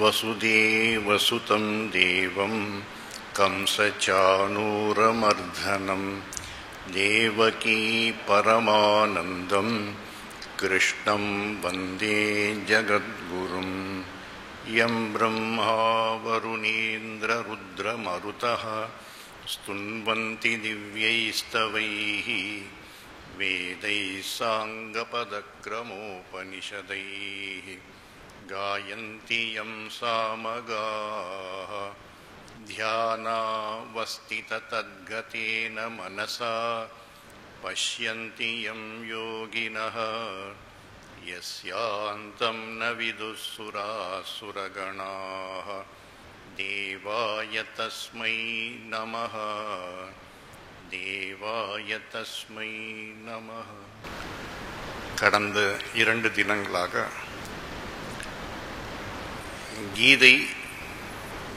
वसुदेवसुतं देवं कंसचाणूरमर्दनं देवकी परमानन्दं कृष्णं वन्दे जगद्गुरुं यं ब्रह्मा वरुणेन्द्ररुद्रमरुतः स्तुन्वन्ति दिव्यैस्तवैः वेदैः साङ्गपदक्रमोपनिषदैः गायन्ति यं सामगाः ध्यानावस्थिततद्गतेन मनसा पश्यन्ति यं योगिनः यस्यान्तं न विदुःसुरासुरगणाः देवाय तस्मै नमः தேவாய தஸ்மை நமः. கடந்த 2 தினங்களாக கீதை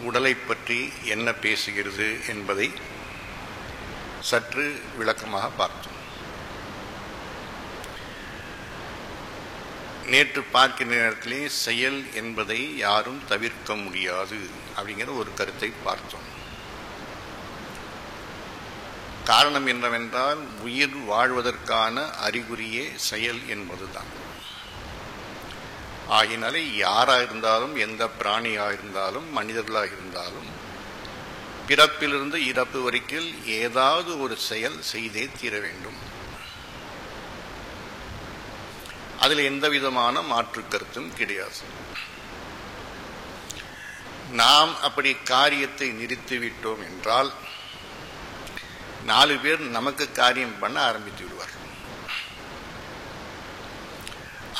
உடலை பற்றி என்ன பேசுகிறது என்பதை சற்று விளக்கமாக பார்த்தோம். நேற்று பார்க்கிற நேரத்திலே செயல் என்பதை யாரும் தவிர்க்க முடியாது அப்படிங்கிற ஒரு கருத்தை பார்த்தோம். காரணம் என்னவென்றால் உயிர் வாழ்வதற்கான அறிகுறியே செயல் என்பதுதான். ஆகினாலே யாராக இருந்தாலும், எந்த பிராணியாக இருந்தாலும், மனிதர்களாக இருந்தாலும், பிறப்பிலிருந்து இறப்பு வரைக்கும் ஏதாவது ஒரு செயல் செய்தே தீர வேண்டும். அதில் எந்த விதமான மாற்று கருத்தும் கிடையாது. நாம் அப்படி காரியத்தை நிறுத்திவிட்டோம் என்றால் 4 பேர் நமக்கு காரியம் பண்ண ஆரம்பித்து விடுவார்கள்.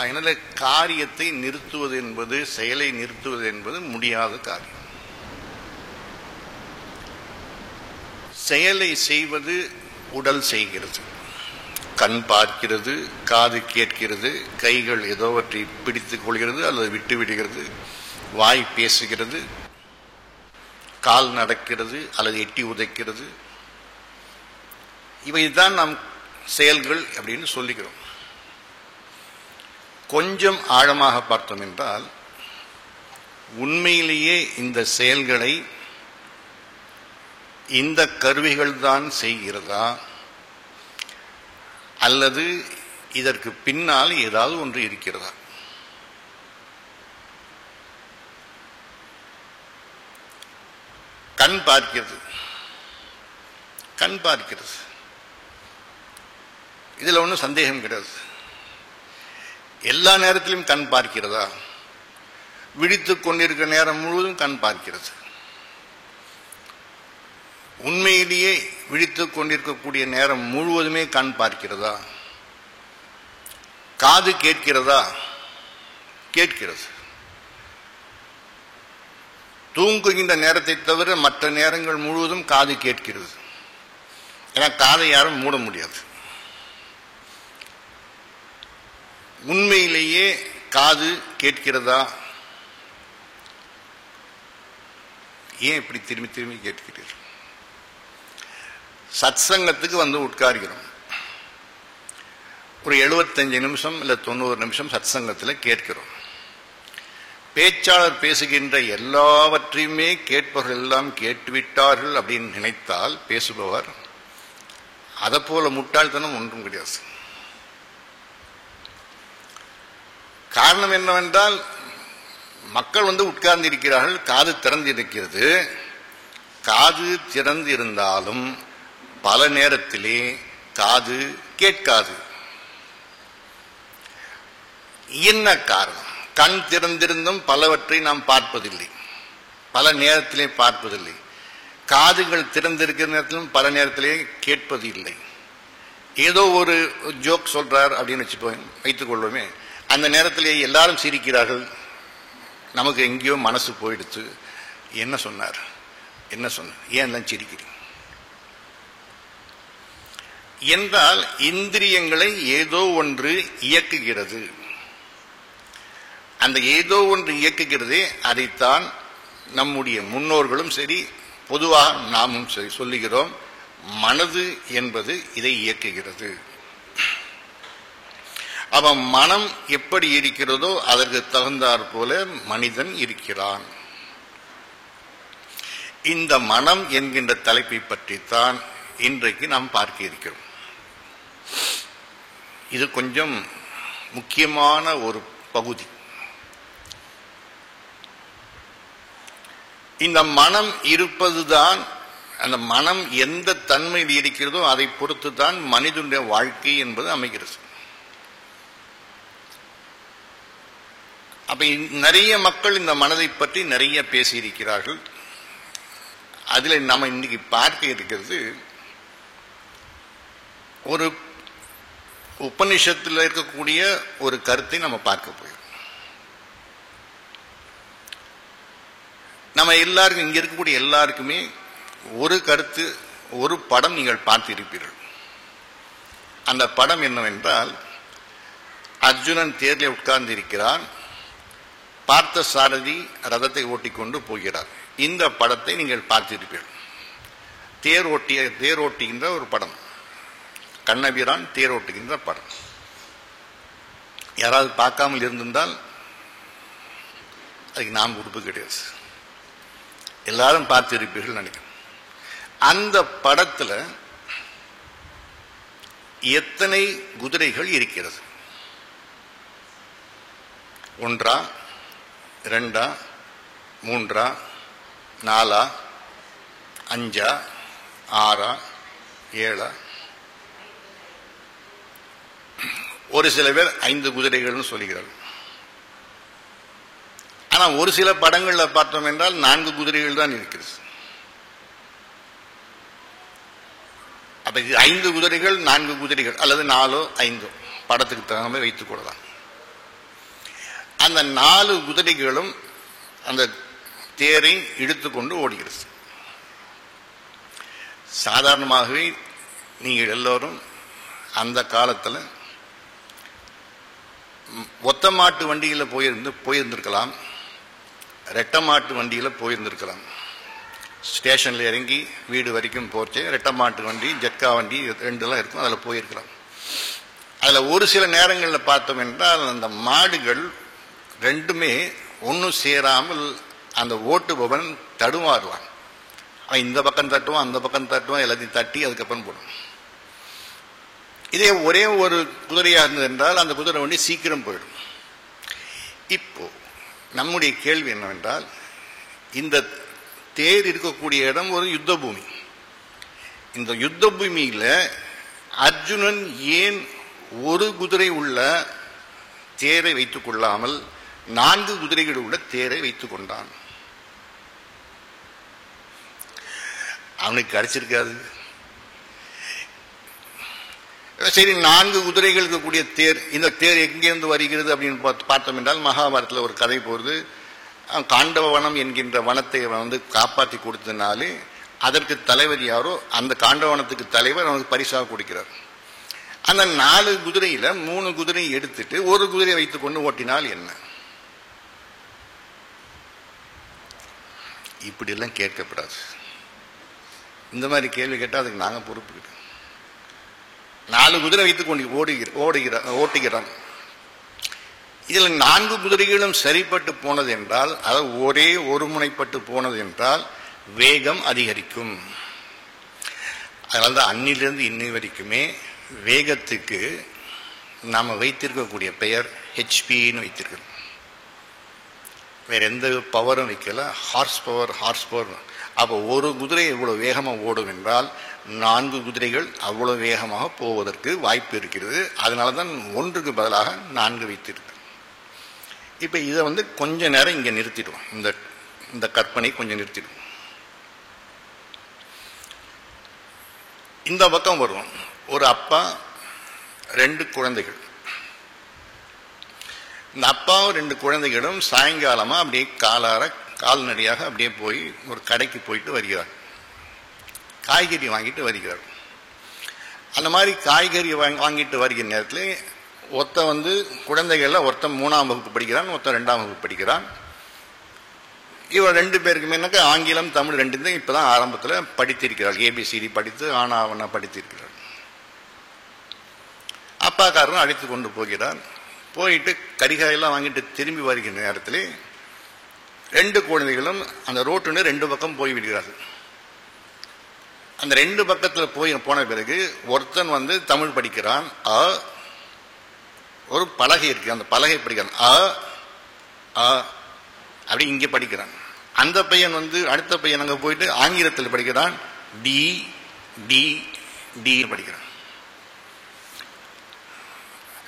அதனால காரியத்தை நிறுத்துவது என்பது, செயலை நிறுத்துவது என்பது முடியாத காரியம். செயலை செய்வது உடல் செய்கிறது. கண் பார்க்கிறது, காது கேட்கிறது, கைகள் ஏதோவற்றை பிடித்துக் கொள்கிறது அல்லது விட்டு விடுகிறது, வாய் பேசுகிறது, கால் நடக்கிறது அல்லது எட்டி உதைக்கிறது. இவைதான் நாம் செயல்கள் அப்படின்னு சொல்லுகிறோம். கொஞ்சம் ஆழமாக பார்த்தோம் என்றால் உண்மையிலேயே இந்த செயல்களை இந்த கருவிகள் தான் செய்கிறதா அல்லது இதற்கு பின்னால் ஏதாவது ஒன்று இருக்கிறதா? கண் பார்க்கிறது, கண் பார்க்கிறது, இதில் ஒன்றும் சந்தேகம் கிடையாது. எல்லா நேரத்திலும் கண் பார்க்கிறதா? விழித்துக் கொண்டிருக்கிற நேரம் முழுவதும் கண் பார்க்கிறது. உண்மையிலேயே விழித்துக் கொண்டிருக்கக்கூடிய நேரம் முழுவதுமே கண் பார்க்கிறதா? காது கேட்கிறதா? கேட்கிறது. தூங்குகின்ற நேரத்தை தவிர மற்ற நேரங்கள் முழுவதும் காது கேட்கிறது. ஏன்னா காதை யாரும் மூட முடியாது. உண்மையிலேயே காது கேட்கிறதா? ஏன் இப்படி திரும்பி திரும்பி கேட்கிறீர்கள்? சத்சங்கத்துக்கு வந்து உட்கார்கிறோம். ஒரு 75 நிமிஷம் இல்லை 90 நிமிஷம் சத்சங்கத்தில் கேட்கிறோம். பேச்சாளர் பேசுகின்ற எல்லாவற்றையுமே கேட்பவர்கள் எல்லாம் கேட்டுவிட்டார்கள் அப்படின்னு நினைத்தால் பேசுபவர், அதை போல முட்டாள்தனம் ஒன்றும் கிடையாது. காரணம் என்னவென்றால் மக்கள் வந்து உட்கார்ந்து இருக்கிறார்கள், காது திறந்து இருக்கிறது. காது திறந்து இருந்தாலும் பல நேரத்திலே காது கேட்காது. என்ன காரணம்? கண் திறந்திருந்தும் பலவற்றை நாம் பார்ப்பதில்லை, பல நேரத்திலே பார்ப்பதில்லை. காதுகள் திறந்திருக்கிற நேரத்திலும் பல நேரத்திலே கேட்பது இல்லை. ஏதோ ஒரு ஜோக் சொல்றார் அப்படின்னு வைத்துக் கொள்வோமே, அந்த நேரத்திலே எல்லாரும் சிரிக்கிறார்கள், நமக்கு எங்கேயோ மனசு போயிடுச்சு. என்ன சொன்னார், என்ன சொன்னார், ஏன் எல்லாம் சிரிக்கிறீங்க என்றால் இந்திரியங்களை ஏதோ ஒன்று இயக்குகிறது. அந்த ஏதோ ஒன்று இயக்குகிறதே, அதைத்தான் நம்முடைய முன்னோர்களும் சரி, பொதுவாக நாமும் சரி சொல்லுகிறோம், மனது என்பது இதை இயக்குகிறது. அவன் மனம் எப்படி இருக்கிறதோ அதற்கு தகுந்தாற் போல மனிதன் இருக்கிறான். இந்த மனம் என்கின்ற தலைப்பை பற்றித்தான் இன்றைக்கு நாம் பார்க்க இருக்கிறோம். இது கொஞ்சம் முக்கியமான ஒரு பகுதி. இந்த மனம் இருப்பதுதான், அந்த மனம் எந்த தன்மையில் இருக்கிறதோ அதை பொறுத்து தான் மனிதனுடைய வாழ்க்கை என்பது அமைகிறது. அப்ப நிறைய மக்கள் இந்த மனதை பற்றி நிறைய பேசியிருக்கிறார்கள். அதில் நம்ம இன்னைக்கு பார்க்க இருக்கிறது ஒரு உபனிஷத்தில் இருக்கக்கூடிய ஒரு கருத்தை நம்ம பார்க்க போகிறோம். நம்ம எல்லாருக்கும், இங்க இருக்கக்கூடிய எல்லாருக்குமே ஒரு கருத்து, ஒரு படம் நீங்கள் பார்த்திருப்பீர்கள். அந்த படம் என்னவென்றால், அர்ஜுனன் தேரில் உட்கார்ந்து இருக்கிறான், பார்த்த சாரதி ரதத்தை ஓட்டிக்கொண்டு போகிறார். இந்த படத்தை நீங்கள் பார்த்திருப்பீர்கள். தேர் ஓட்டுகின்ற ஒரு படம், கண்ணபிரான் தேர் ஓட்டுகின்ற படம். யாராவது பார்க்காமல் இருந்திருந்தால் அதுக்கு நாம் உறுப்பு கிடையாது, எல்லாரும் பார்த்திருப்பீர்கள் நினைக்கிறேன். அந்த படத்துல எத்தனை குதிரைகள் இருக்கிறது? 1, 2, 3, 4, 5, 6, 7. ஒரு சில பேர் 5 குதிரைகள்னு சொல்லுகிறார்கள். ஆனா ஒரு சில படங்கள்ல பார்த்தோம் என்றால் 4 குதிரைகள் தான் இருக்கிறது. அப்ப 5 குதிரைகள், 4 குதிரைகள், அல்லது 4, 5 படத்துக்கு தகுந்த மாதிரி வைத்துக் கொள்ளலாம். அந்த 4 குதிரைகளும் அந்த தேரை இழுத்துக்கொண்டு ஓடுகிறது. சாதாரணமாகவே நீங்கள் எல்லோரும் அந்த காலத்தில் ஒத்த மாட்டு வண்டியில் போயிருந்திருக்கலாம், ரெட்டை மாட்டு வண்டியில் போயிருந்திருக்கலாம். ஸ்டேஷனில் இறங்கி வீடு வரைக்கும் போச்சு ரெட்டை மாட்டு வண்டி, ஜட்கா வண்டி 2 இருக்கும், அதில் போயிருக்கலாம். அதில் ஒரு சில நேரங்களில் பார்த்தோம் என்றால் அந்த மாடுகள் 2மே ஒன்றும் சேராமல் அந்த ஓட்டுபவன் தடுமாறுவான். அவன் இந்த பக்கம் தட்டுவான், அந்த பக்கம் தட்டுவான், எல்லாத்தையும் தட்டி அதுக்கப்புறம் போடுவான். இதே ஒரே ஒரு குதிரையாக இருந்தது என்றால் அந்த குதிரை வண்டி சீக்கிரம் போயிடும். இப்போ நம்முடைய கேள்வி என்னவென்றால், இந்த தேர் இருக்கக்கூடிய இடம் ஒரு யுத்த பூமி. இந்த யுத்த பூமியில அர்ஜுனன் ஏன் ஒரு குதிரை உள்ள தேரை வைத்துக் கொள்ளாமல் 4 குதிரைகள் உள்ள தேரை வைத்துக் கொண்டான்? அவனுக்கு கிடைச்சிருக்காது. சரி, 4 குதிரைகள் இருக்கக்கூடிய தேர், இந்த தேர் எங்கிருந்து வருகிறது அப்படின்னு பார்த்தோம் என்றால், மகாபாரதத்தில் ஒரு கதை போகிறது. காண்டவ வனம் என்கின்ற வனத்தை வந்து காப்பாற்றி கொடுத்ததுனாலே அதற்கு தலைவர் யாரோ, அந்த காண்டவனத்துக்கு தலைவர் அவனுக்கு பரிசாக கொடுக்கிறார். அந்த 4 குதிரையில 3 குதிரையை எடுத்துட்டு ஒரு குதிரையை வைத்துக் கொண்டு ஓட்டினால் என்ன? இப்படி எல்லாம் கேட்கப்படாது. இந்த மாதிரி கேள்வி கேட்டால் அதுக்கு நாங்கள் பொறுப்பு. 4 குதிரை வைத்துக் கொண்டு ஓட்டுகிறான். இதில் 4 குதிரைகளும் சரிப்பட்டு போனது என்றால், அதாவது ஒரே ஒருமுனைப்பட்டு போனது என்றால் வேகம் அதிகரிக்கும். அதனால்தான் அன்னிலிருந்து இன்னை வரைக்குமே வேகத்துக்கு நாம் வைத்திருக்கக்கூடிய பெயர் ஹெச்பின்னு வைத்திருக்கிறோம். வேற எந்த பவரும் வைக்கல, ஹார்ஸ் பவர். அப்போ ஒரு குதிரை எவ்வளவு வேகமாக ஓடும் என்றால் 4 குதிரைகள் அவ்வளவு வேகமாக போவதற்கு வாய்ப்பு இருக்கிறது. அதனால தான் 1க்கு பதிலாக 4 வைத்திருக்கு. இப்போ இதை வந்து கொஞ்ச நேரம் இங்கே நிறுத்திடுவோம். இந்த கற்பனை கொஞ்சம் நிறுத்திடுவோம். இந்த பக்கம் வருவோம். ஒரு அப்பா 2 குழந்தைகள். இந்த அப்பாவும் 2 குழந்தைகளும் சாயங்காலமா அப்படியே கால்நடையாக அப்படியே போய் ஒரு கடைக்கு போயிட்டு வருகிறார். காய்கறி வாங்கிட்டு வருகிறார். அந்த மாதிரி காய்கறி வாங்கிட்டு வருகிற நேரத்தில் ஒருத்தன் வந்து குழந்தைகள்ல ஒருத்தன் 3ஆம் வகுப்பு படிக்கிறான், ஒருத்தன் 2ஆம் வகுப்பு படிக்கிறான். இவன் 2 பேருக்குமே என்னக்கா ஆங்கிலம் தமிழ் 2 இப்பதான் ஆரம்பத்தில் படித்திருக்கிறாள். ABCD படித்து ஆனாவனா படித்திருக்கிறாள். அப்பாக்காரரும் அழைத்து கொண்டு போகிறார். போயிட்டு கறிகாயெல்லாம் வாங்கிட்டு திரும்பி வருகிற நேரத்தில் 2 குழந்தைகளும் அந்த ரோட்டு 2 பக்கம் போய் விடுகிறார்கள். அந்த 2 பக்கத்தில் போன பிறகு ஒருத்தன் தமிழ் படிக்கிறான், ஒரு பலகை இருக்கு, அந்த பலகை படிக்கிறான், அப்படி இங்கே படிக்கிறான். அந்த பையன் அடுத்த பையன் அங்கே போயிட்டு ஆங்கிலத்தில் படிக்கிறான், டி டி டி படிக்கிறான்.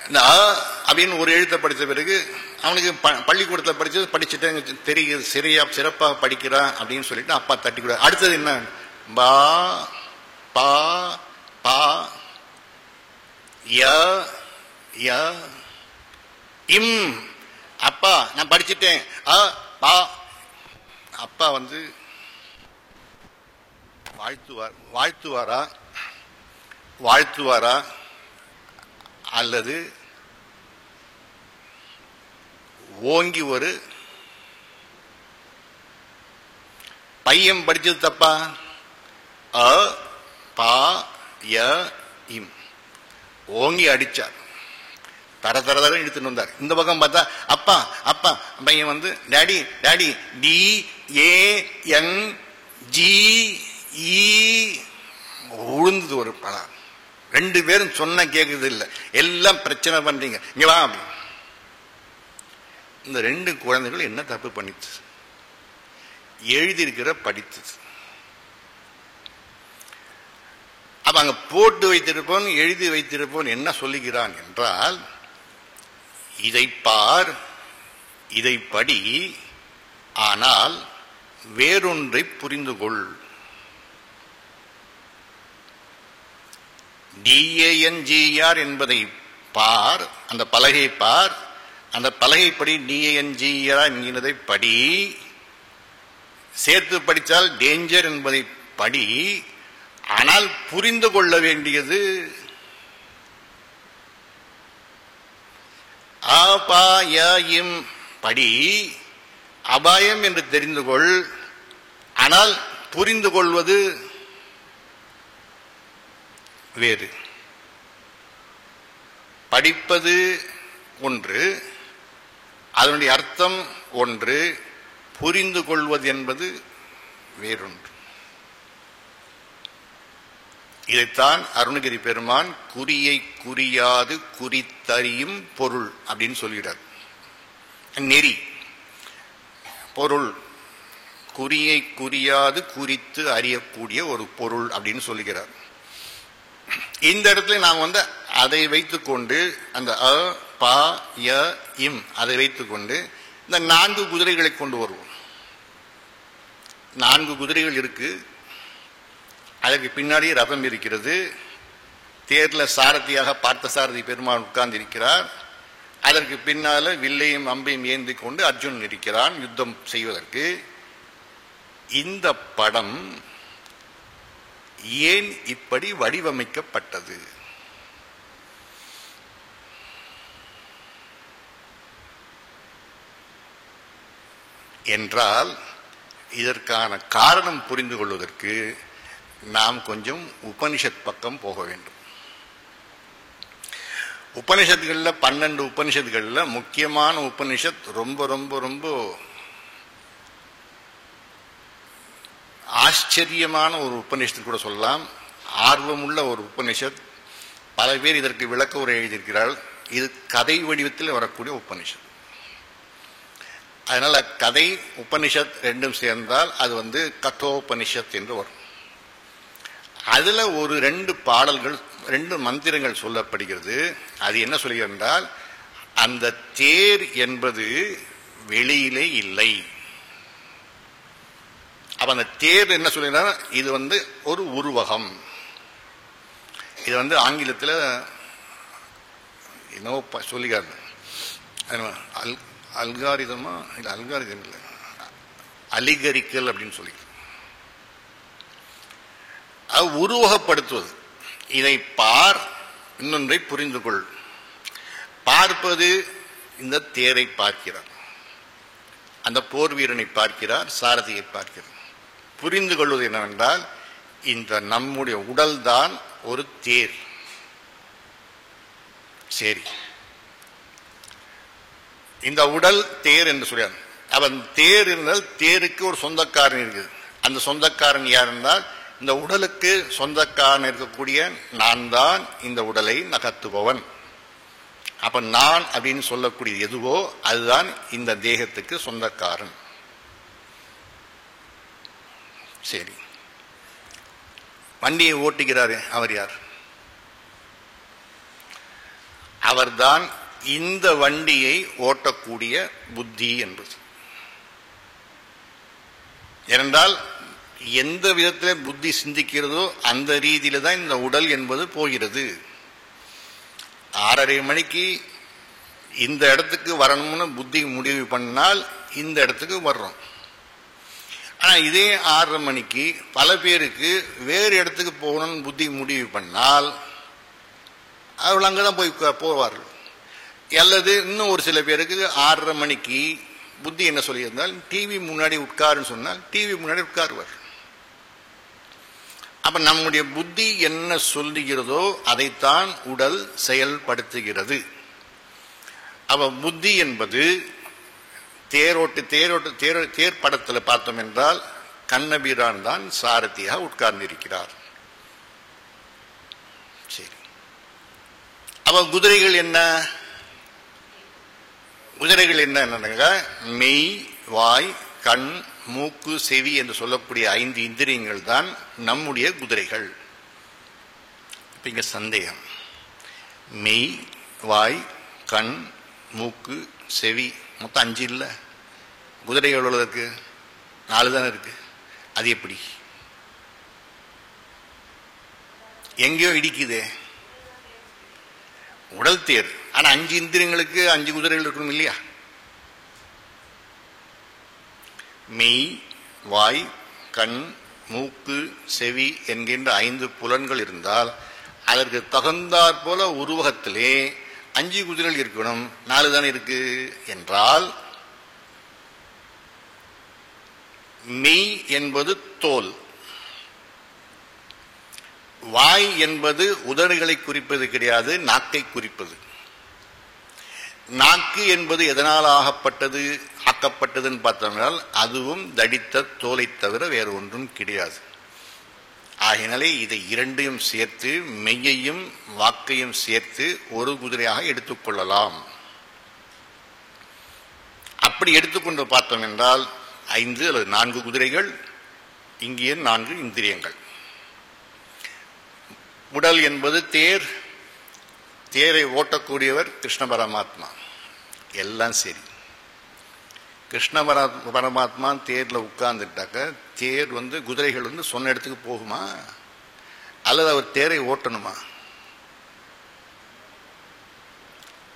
இந்த அப்படின்னு ஒரு எழுத்தை படித்த பிறகு அவனுக்கு பள்ளிக்கூடத்தில் படிச்சுட்டு தெரியுது, சிறப்பாக படிக்கிறான் அப்படின்னு சொல்லிட்டு அப்பா தட்டி கூட. அடுத்தது என்ன? பா பா பா ய ய இம். அப்பா நான் படிச்சுட்டேன். பா. அப்பா வாழ்த்துவாரா அல்லது ஓங்கி ஒரு பையன் படிச்சது தப்பா? பா ய இம். ஓங்கி அடிச்சார், தர தர தர எடுத்துட்டு வந்தார். இந்த பக்கம் பார்த்தா அப்பா அப்பா பையன் டாடி டாடி டி ஏ என் ஜி இ உழுந்தது ஒரு பழம். 2 பேரும் சொன்ன கேட்குறது இல்லை, எல்லாம் பிரச்சனை பண்றீங்க, இங்க வா. இந்த 2 குழந்தைகள் என்ன தப்பு பண்ணிச்சு? எழுதியிருக்கிற படித்தது. அப்ப அங்க போட்டு வைத்திருப்போன், எழுதி வைத்திருப்போன் என்ன சொல்லுகிறான் என்றால், இதை பார், இதை படி, ஆனால் வேறொன்றை புரிந்து கொள். டிஏஎன்ஜிஆர் என்பதை பார், அந்த பலகை பார், அந்த பலகைப்படி டிஏஎன்ஜிஆர் என்கிறதை படி, சேர்த்து படித்தால் டேஞ்சர் என்பதை படி, ஆனால் புரிந்து கொள்ள வேண்டியது அபாயம் படி. அபாயம் என்று தெரிந்து கொள், ஆனால் புரிந்து கொள்வது வேறு. படிப்பது ஒன்று, அதனுடைய அர்த்தம் ஒன்று, புரிந்து கொள்வது என்பது வேறொன்று. இதைத்தான் அருணகிரி பெருமான் குறியை குறியாது குறித்தறியும் பொருள் அப்படின்னு சொல்கிறார். நெறி பொருள், குறியை குறியாது குறித்து அறியக்கூடிய ஒரு பொருள் அப்படின்னு சொல்லுகிறார். இந்த இடத்துல நாம் அதை வைத்துக்கொண்டு அந்த அ ப ய இம் அதை வைத்துக்கொண்டு இந்த 4 குதிரைகளை கொண்டு வருவோம். 4 குதிரைகள் இருக்கு, அதற்கு பின்னாடி ரதம் இருக்கிறது, தேர்ல சாரதியாக பார்த்த சாரதி பெருமான் உட்கார்ந்து இருக்கிறார், அதற்கு பின்னால வில்லையும் அம்பையும் ஏந்தி கொண்டு அர்ஜுன் இருக்கிறான் யுத்தம் செய்வதற்கு. இந்த படம் ஏன் இப்படி வடிவமைக்கப்பட்டது என்றால், இதற்கான காரணம் புரிந்து கொள்வதற்கு நாம் கொஞ்சம் உபனிஷத் பக்கம் போக வேண்டும். உபனிஷத்துகள்ல 12 உபனிஷத்துகள்ல முக்கியமான உபனிஷத், ரொம்ப ரொம்ப ரொம்ப ஆச்சரியமான ஒரு உபனிஷத்து கூட சொல்லலாம், ஆர்வமுள்ள ஒரு உபனிஷத். பல பேர் இதற்கு விளக்க உரை எழுதியிருக்கிறார்கள். இது கதை வடிவத்தில் வரக்கூடிய உபனிஷத். அதனால கதை உபனிஷத் ரெண்டும் சேர்ந்தால் அது கதோபனிஷத் என்று வரும். அதுல ஒரு 2 பாடல்கள், 2 மந்திரங்கள் சொல்லப்படுகிறது. அது என்ன சொல்கிறது என்றால், அந்த தேர் என்பது வெளியிலே இல்லை. அப்ப அந்த தேர் என்ன சொல்லுங்கன்னா, இது ஒரு உருவகம். இது ஆங்கிலத்தில் என்னவோ சொல்லிக்காரு, அல்காரிதமா இல்லை, அல்காரிதம் இல்லை, அலிகரிக்கல் அப்படின்னு சொல்லி உருவகப்படுத்துவது. இதை பார், இன்னொன்றை புரிந்து கொள். பார்ப்பது இந்த தேரை பார்க்கிறார், அந்த போர் வீரனை பார்க்கிறார், சாரதியை பார்க்கிறார். புரிந்து கொள்வது என்னவென்றால், இந்த நம்முடைய உடல் தான் ஒரு தேர். சரி, இந்த உடல் தேர் என்று சொல்றார். அவன் தேர் இருந்தால் தேருக்கு ஒரு சொந்தக்காரன் இருக்குது. அந்த சொந்தக்காரன் யார் என்றால் இந்த உடலுக்கு சொந்தக்காரன் இருக்கக்கூடிய நான் தான் இந்த உடலை நகர்த்துபவன். அப்ப நான் அப்படின்னு சொல்லக்கூடிய எதுவோ அதுதான் இந்த தேகத்துக்கு சொந்தக்காரன். சரி, வண்டியை ஓட்டுகிறாரு அவர் யார்? அவர்தான் இந்த வண்டியை ஓட்டக்கூடிய புத்தி என்பது. ஏனென்றால் எந்த விதத்தில் புத்தி சிந்திக்கிறதோ அந்த ரீதியில தான் இந்த உடல் என்பது போகிறது. 6:30 மணிக்கு இந்த இடத்துக்கு வரணும்னு புத்தி முடிவு பண்ணால் இந்த இடத்துக்கு வர்றோம். ஆனா இதே 6:30 மணிக்கு பல பேருக்கு வேறு இடத்துக்கு போகணும்னு புத்தி முடிவு பண்ணால் அவர்கள் அங்கதான் போவார்கள். அல்லது இன்னும் ஒரு சில பேருக்கு 6:30 மணிக்கு புத்தி என்ன சொல்லியிருந்தால் டிவி முன்னாடி உட்காருன்னு சொன்னால் டிவி முன்னாடி உட்காருவார். அப்ப நம்முடைய புத்தி என்ன சொல்லுகிறதோ அதைத்தான் உடல் செயல்படுத்துகிறது. அப்ப புத்தி என்பது தேர் படத்தில் பார்த்தோம் என்றால் கண்ணபிரான் தான் சாரதியாக உட்கார்ந்திருக்கிறார். சரி, அப்ப குதிரைகள் என்ன? குதிரைகள் என்னங்க? மெய், வாய், கண், மூக்கு, செவி என்று சொல்லக்கூடிய 5 இந்திரியங்கள் தான் நம்முடைய குதிரைகள். இப்ப இங்க சந்தேகம், மெய், வாய், கண், மூக்கு, செவி மொத்தம் 5 இல்ல? குதிரைகள் எவ்வளவு இருக்கு? 4 தானே இருக்கு. அது எப்படி? எங்கேயோ இடிக்குதே உடல் தேர். ஆனா 5 இந்திரியங்களுக்கு 5 குதிரைகள் இருக்கணும் இல்லையா? மெய், வாய், கண், மூக்கு, செவி என்கின்ற 5 புலன்கள் இருந்தால் அதற்கு தகுந்தாற் போல உருவகத்திலே 5 குதிரைகள் இருக்கணும். 4 தானே இருக்கு என்றால் மெய் என்பது தோல், வாய் என்பது உதடுகளை குறிப்பது கிடையாது, நாக்கை குறிப்பது. நாக்கு என்பது எதனால் ஆக்கப்பட்டதுன்னு பார்த்தோம்னால் அதுவும் தடித்த தோலை தவிர வேறு ஒன்றும் கிடையாது. ஆகினாலே இதை 2ஐயும் சேர்த்து, மெய்யையும் வாக்கையும் சேர்த்து ஒரு குதிரையாக எடுத்துக்கொள்ளலாம். அப்படி எடுத்துக்கொண்டு பார்த்தோம் என்றால் 5 அல்லது 4 குதிரைகள், இங்கே 4 இந்திரியங்கள். உடல் என்பது தேர், தேரை ஓட்டக்கூடியவர் கிருஷ்ண பரமாத்மா. எல்லாம் சரி, கிருஷ்ண பரமாத்மா தேர்ல உட்கார்ந்துட்டாக்க தேர் குதிரைகள் சொன்ன இடத்துக்கு போகுமா? அல்லது அவர் தேரை ஓட்டணுமா?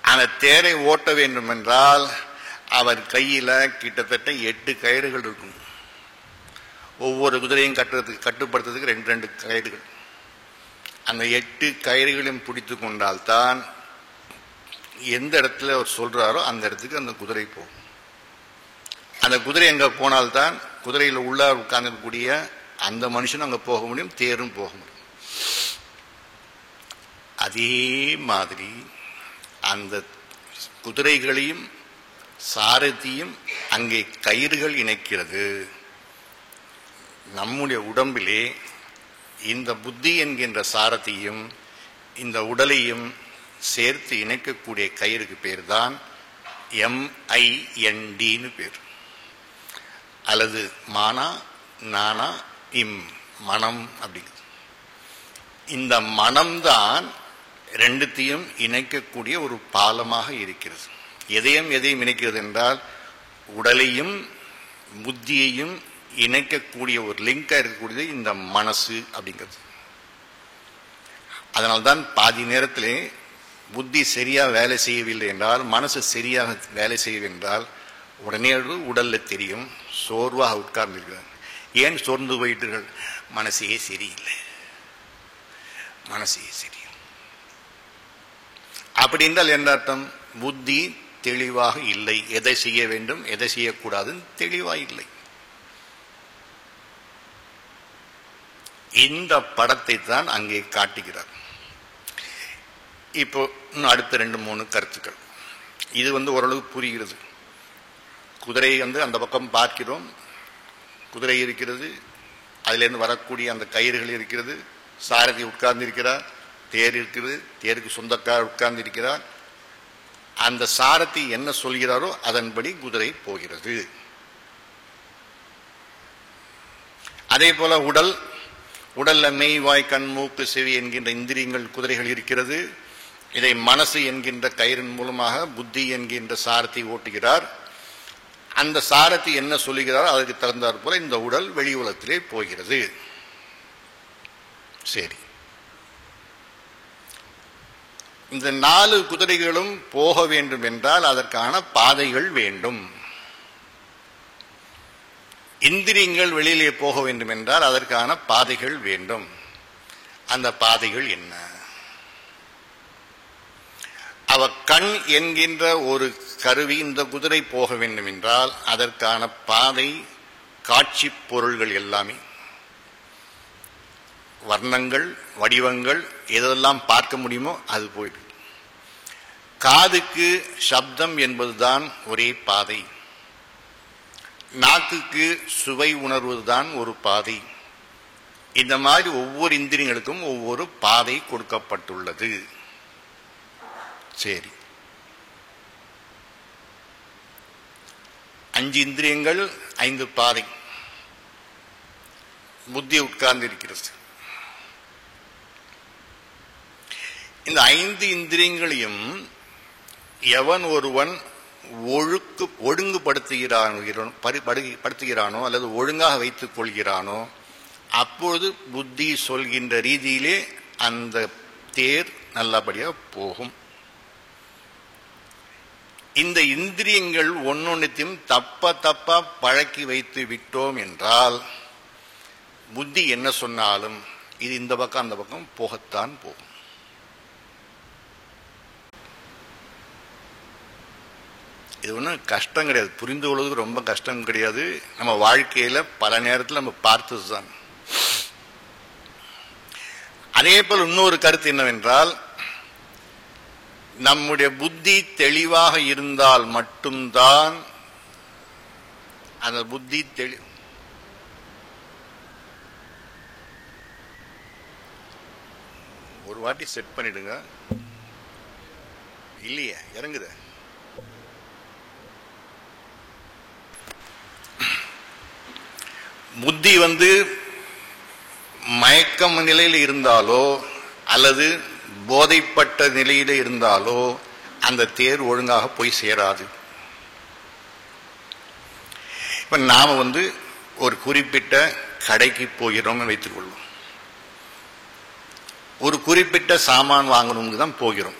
அந்த தேரை ஓட்ட வேண்டும் என்றால் அவர் கையில கிட்டத்தட்ட 8 கயிறுகள் இருக்கும். ஒவ்வொரு குதிரையும் கட்டுப்படுத்துறதுக்கு 2 கயிறுகள். அந்த 8 கயிறுகளையும் பிடித்து கொண்டால்தான் எந்த இடத்துல அவர் சொல்றாரோ அந்த இடத்துக்கு அந்த குதிரை போகும். அந்த குதிரை எங்க போனால்தான் குதிரையில் உள்ள உட்கார்ந்துக்கூடிய அந்த மனுஷனும் அங்க போக முடியும், தேரும் போக முடியும். அதே மாதிரி அந்த குதிரைகளையும் சாரதியும் அங்கே கயிறுகள் இணைக்கிறது. நம்முடைய உடம்பிலே இந்த புத்தி என்கின்ற சாரதியும் இந்த உடலையும் சேர்த்து இணைக்கக்கூடிய கயிறுக்கு பேர் தான் MINDன்னு பேர். அல்லது மானா நானா இம், மனம் அப்படிங்கிறது. இந்த மனம்தான் 2ஐயும் இணைக்கக்கூடிய ஒரு பாலமாக இருக்கிறது. எதையும் இணைக்கிறது என்றால் உடலையும் புத்தியையும் இணைக்கக்கூடிய ஒரு லிங்கா இருக்கக்கூடியது இந்த மனசு அப்படிங்கிறது. அதனால்தான் பாதி நேரத்திலே புத்தி சரியா வேலை செய்யவில்லை என்றால், மனசு சரியாக வேலை செய்யவில்லை என்றால் உடனே உடல்ல தெரியும், சோர்வாக உட்கார்ந்திருக்கிறார். ஏன் சோர்ந்து போயிட்டீர்கள்? மனசே சரியில்லை, மனசே சரியில்லை. அப்படி என்றால் என்ன அர்த்தம்? புத்தி தெளிவாக இல்லை. எதை செய்ய வேண்டும் எதை செய்யக்கூடாதுன்னு தெளிவாக இல்லை. இந்த படத்தை தான் அங்கே காட்டுகிறார். இப்போ இன்னும் அடுத்த 2-3 கருத்துக்கள். இது ஓரளவு புரிகிறது. குதிரை அந்த பக்கம் பார்க்கிறோம், குதிரை இருக்கிறது, அதிலிருந்து வரக்கூடிய அந்த கயிறுகள் இருக்கிறது, சாரதி உட்கார்ந்து இருக்கிறார், தேர் இருக்கிறது, தேருக்கு சொந்தக்காரர் உட்கார்ந்து இருக்கிறார். அந்த சாரதி என்ன சொல்கிறாரோ அதன்படி குதிரை போகிறது. அதே போல உடல்ல மெய், வாய், கண், மூக்கு, செவி என்கின்ற இந்திரியங்கள் குதிரைகள் இருக்கிறது. இதை மனசு என்கின்ற கயிறின் மூலமாக புத்தி என்கின்ற சாரதி ஓட்டுகிறார். அந்த சாரதி என்ன சொல்லுகிறாரோ அதற்கு தகுந்தாற் போல இந்த உடல் வெளி உலகத்திலே போகிறது. சரி, இந்த 4 குதிரைகளும் போக வேண்டும் என்றால் அதற்கான பாதைகள் வேண்டும். இந்திரியங்கள் வெளியிலே போக வேண்டும் என்றால் அதற்கான பாதைகள் வேண்டும். அந்த பாதைகள் என்ன? கண் என்கின்ற ஒரு கருவி இந்த குதிரை போக வேண்டும் என்றால் அதற்கான பாதை, காட்சி பொருள்கள் எல்லாமே, வர்ணங்கள், வடிவங்கள், எதெல்லாம் பார்க்க முடியுமோ அது போயிடுது. காதுக்கு சப்தம் என்பதுதான் ஒரே பாதை, நாக்குக்கு சுவை உணர்வதுதான் ஒரு பாதை. இந்த மாதிரி ஒவ்வொரு இந்திரியங்களுக்கும் ஒவ்வொரு பாதை கொடுக்கப்பட்டுள்ளது. சரி, 5 இந்திரியங்கள், 5 பாதை, புத்தி உட்கார்ந்து இருக்கிறது. இந்த 5 இந்திரியங்களையும் எவன் ஒருவன் ஒழுங்குபடுத்துகிறானோ அல்லது ஒழுங்காக வைத்துக் கொள்கிறானோ அப்பொழுது புத்தி சொல்கின்ற ரீதியிலே அந்த தேர் நல்லபடியாக போகும். இந்த இந்திரியங்கள் ஒன்னொன்னையும் தப்பா பழக்கி வைத்து விட்டோம் என்றால் புத்தி என்ன சொன்னாலும் இது இந்த பக்கம் அந்த பக்கம் போகத்தான் போகும். இது ஒன்றும் கஷ்டம் கிடையாது, புரிந்து கொள்வதற்கு ரொம்ப கஷ்டம் கிடையாது. நம்ம வாழ்க்கையில பல நேரத்தில் நம்ம பார்த்ததுதான். அதே போல் இன்னொரு கருத்து என்னவென்றால், நம்முடைய புத்தி தெளிவாக இருந்தால் மட்டும்தான் அந்த புத்தி ஒரு வாட்டி செட் பண்ணிடுங்க. இல்லையே, இறங்குத. புத்தி மயக்கம் நிலையில் இருந்தாலோ அல்லது போதைப்பட்ட நிலையில இருந்தாலோ அந்த தேர் ஒழுங்காக போய் சேராது. இப்ப நாம ஒரு குறிப்பிட்ட கடைக்கு போகிறோம் வைத்துக் கொள்வோம். ஒரு குறிப்பிட்ட சாமான் வாங்கணும்னு தான் போகிறோம்.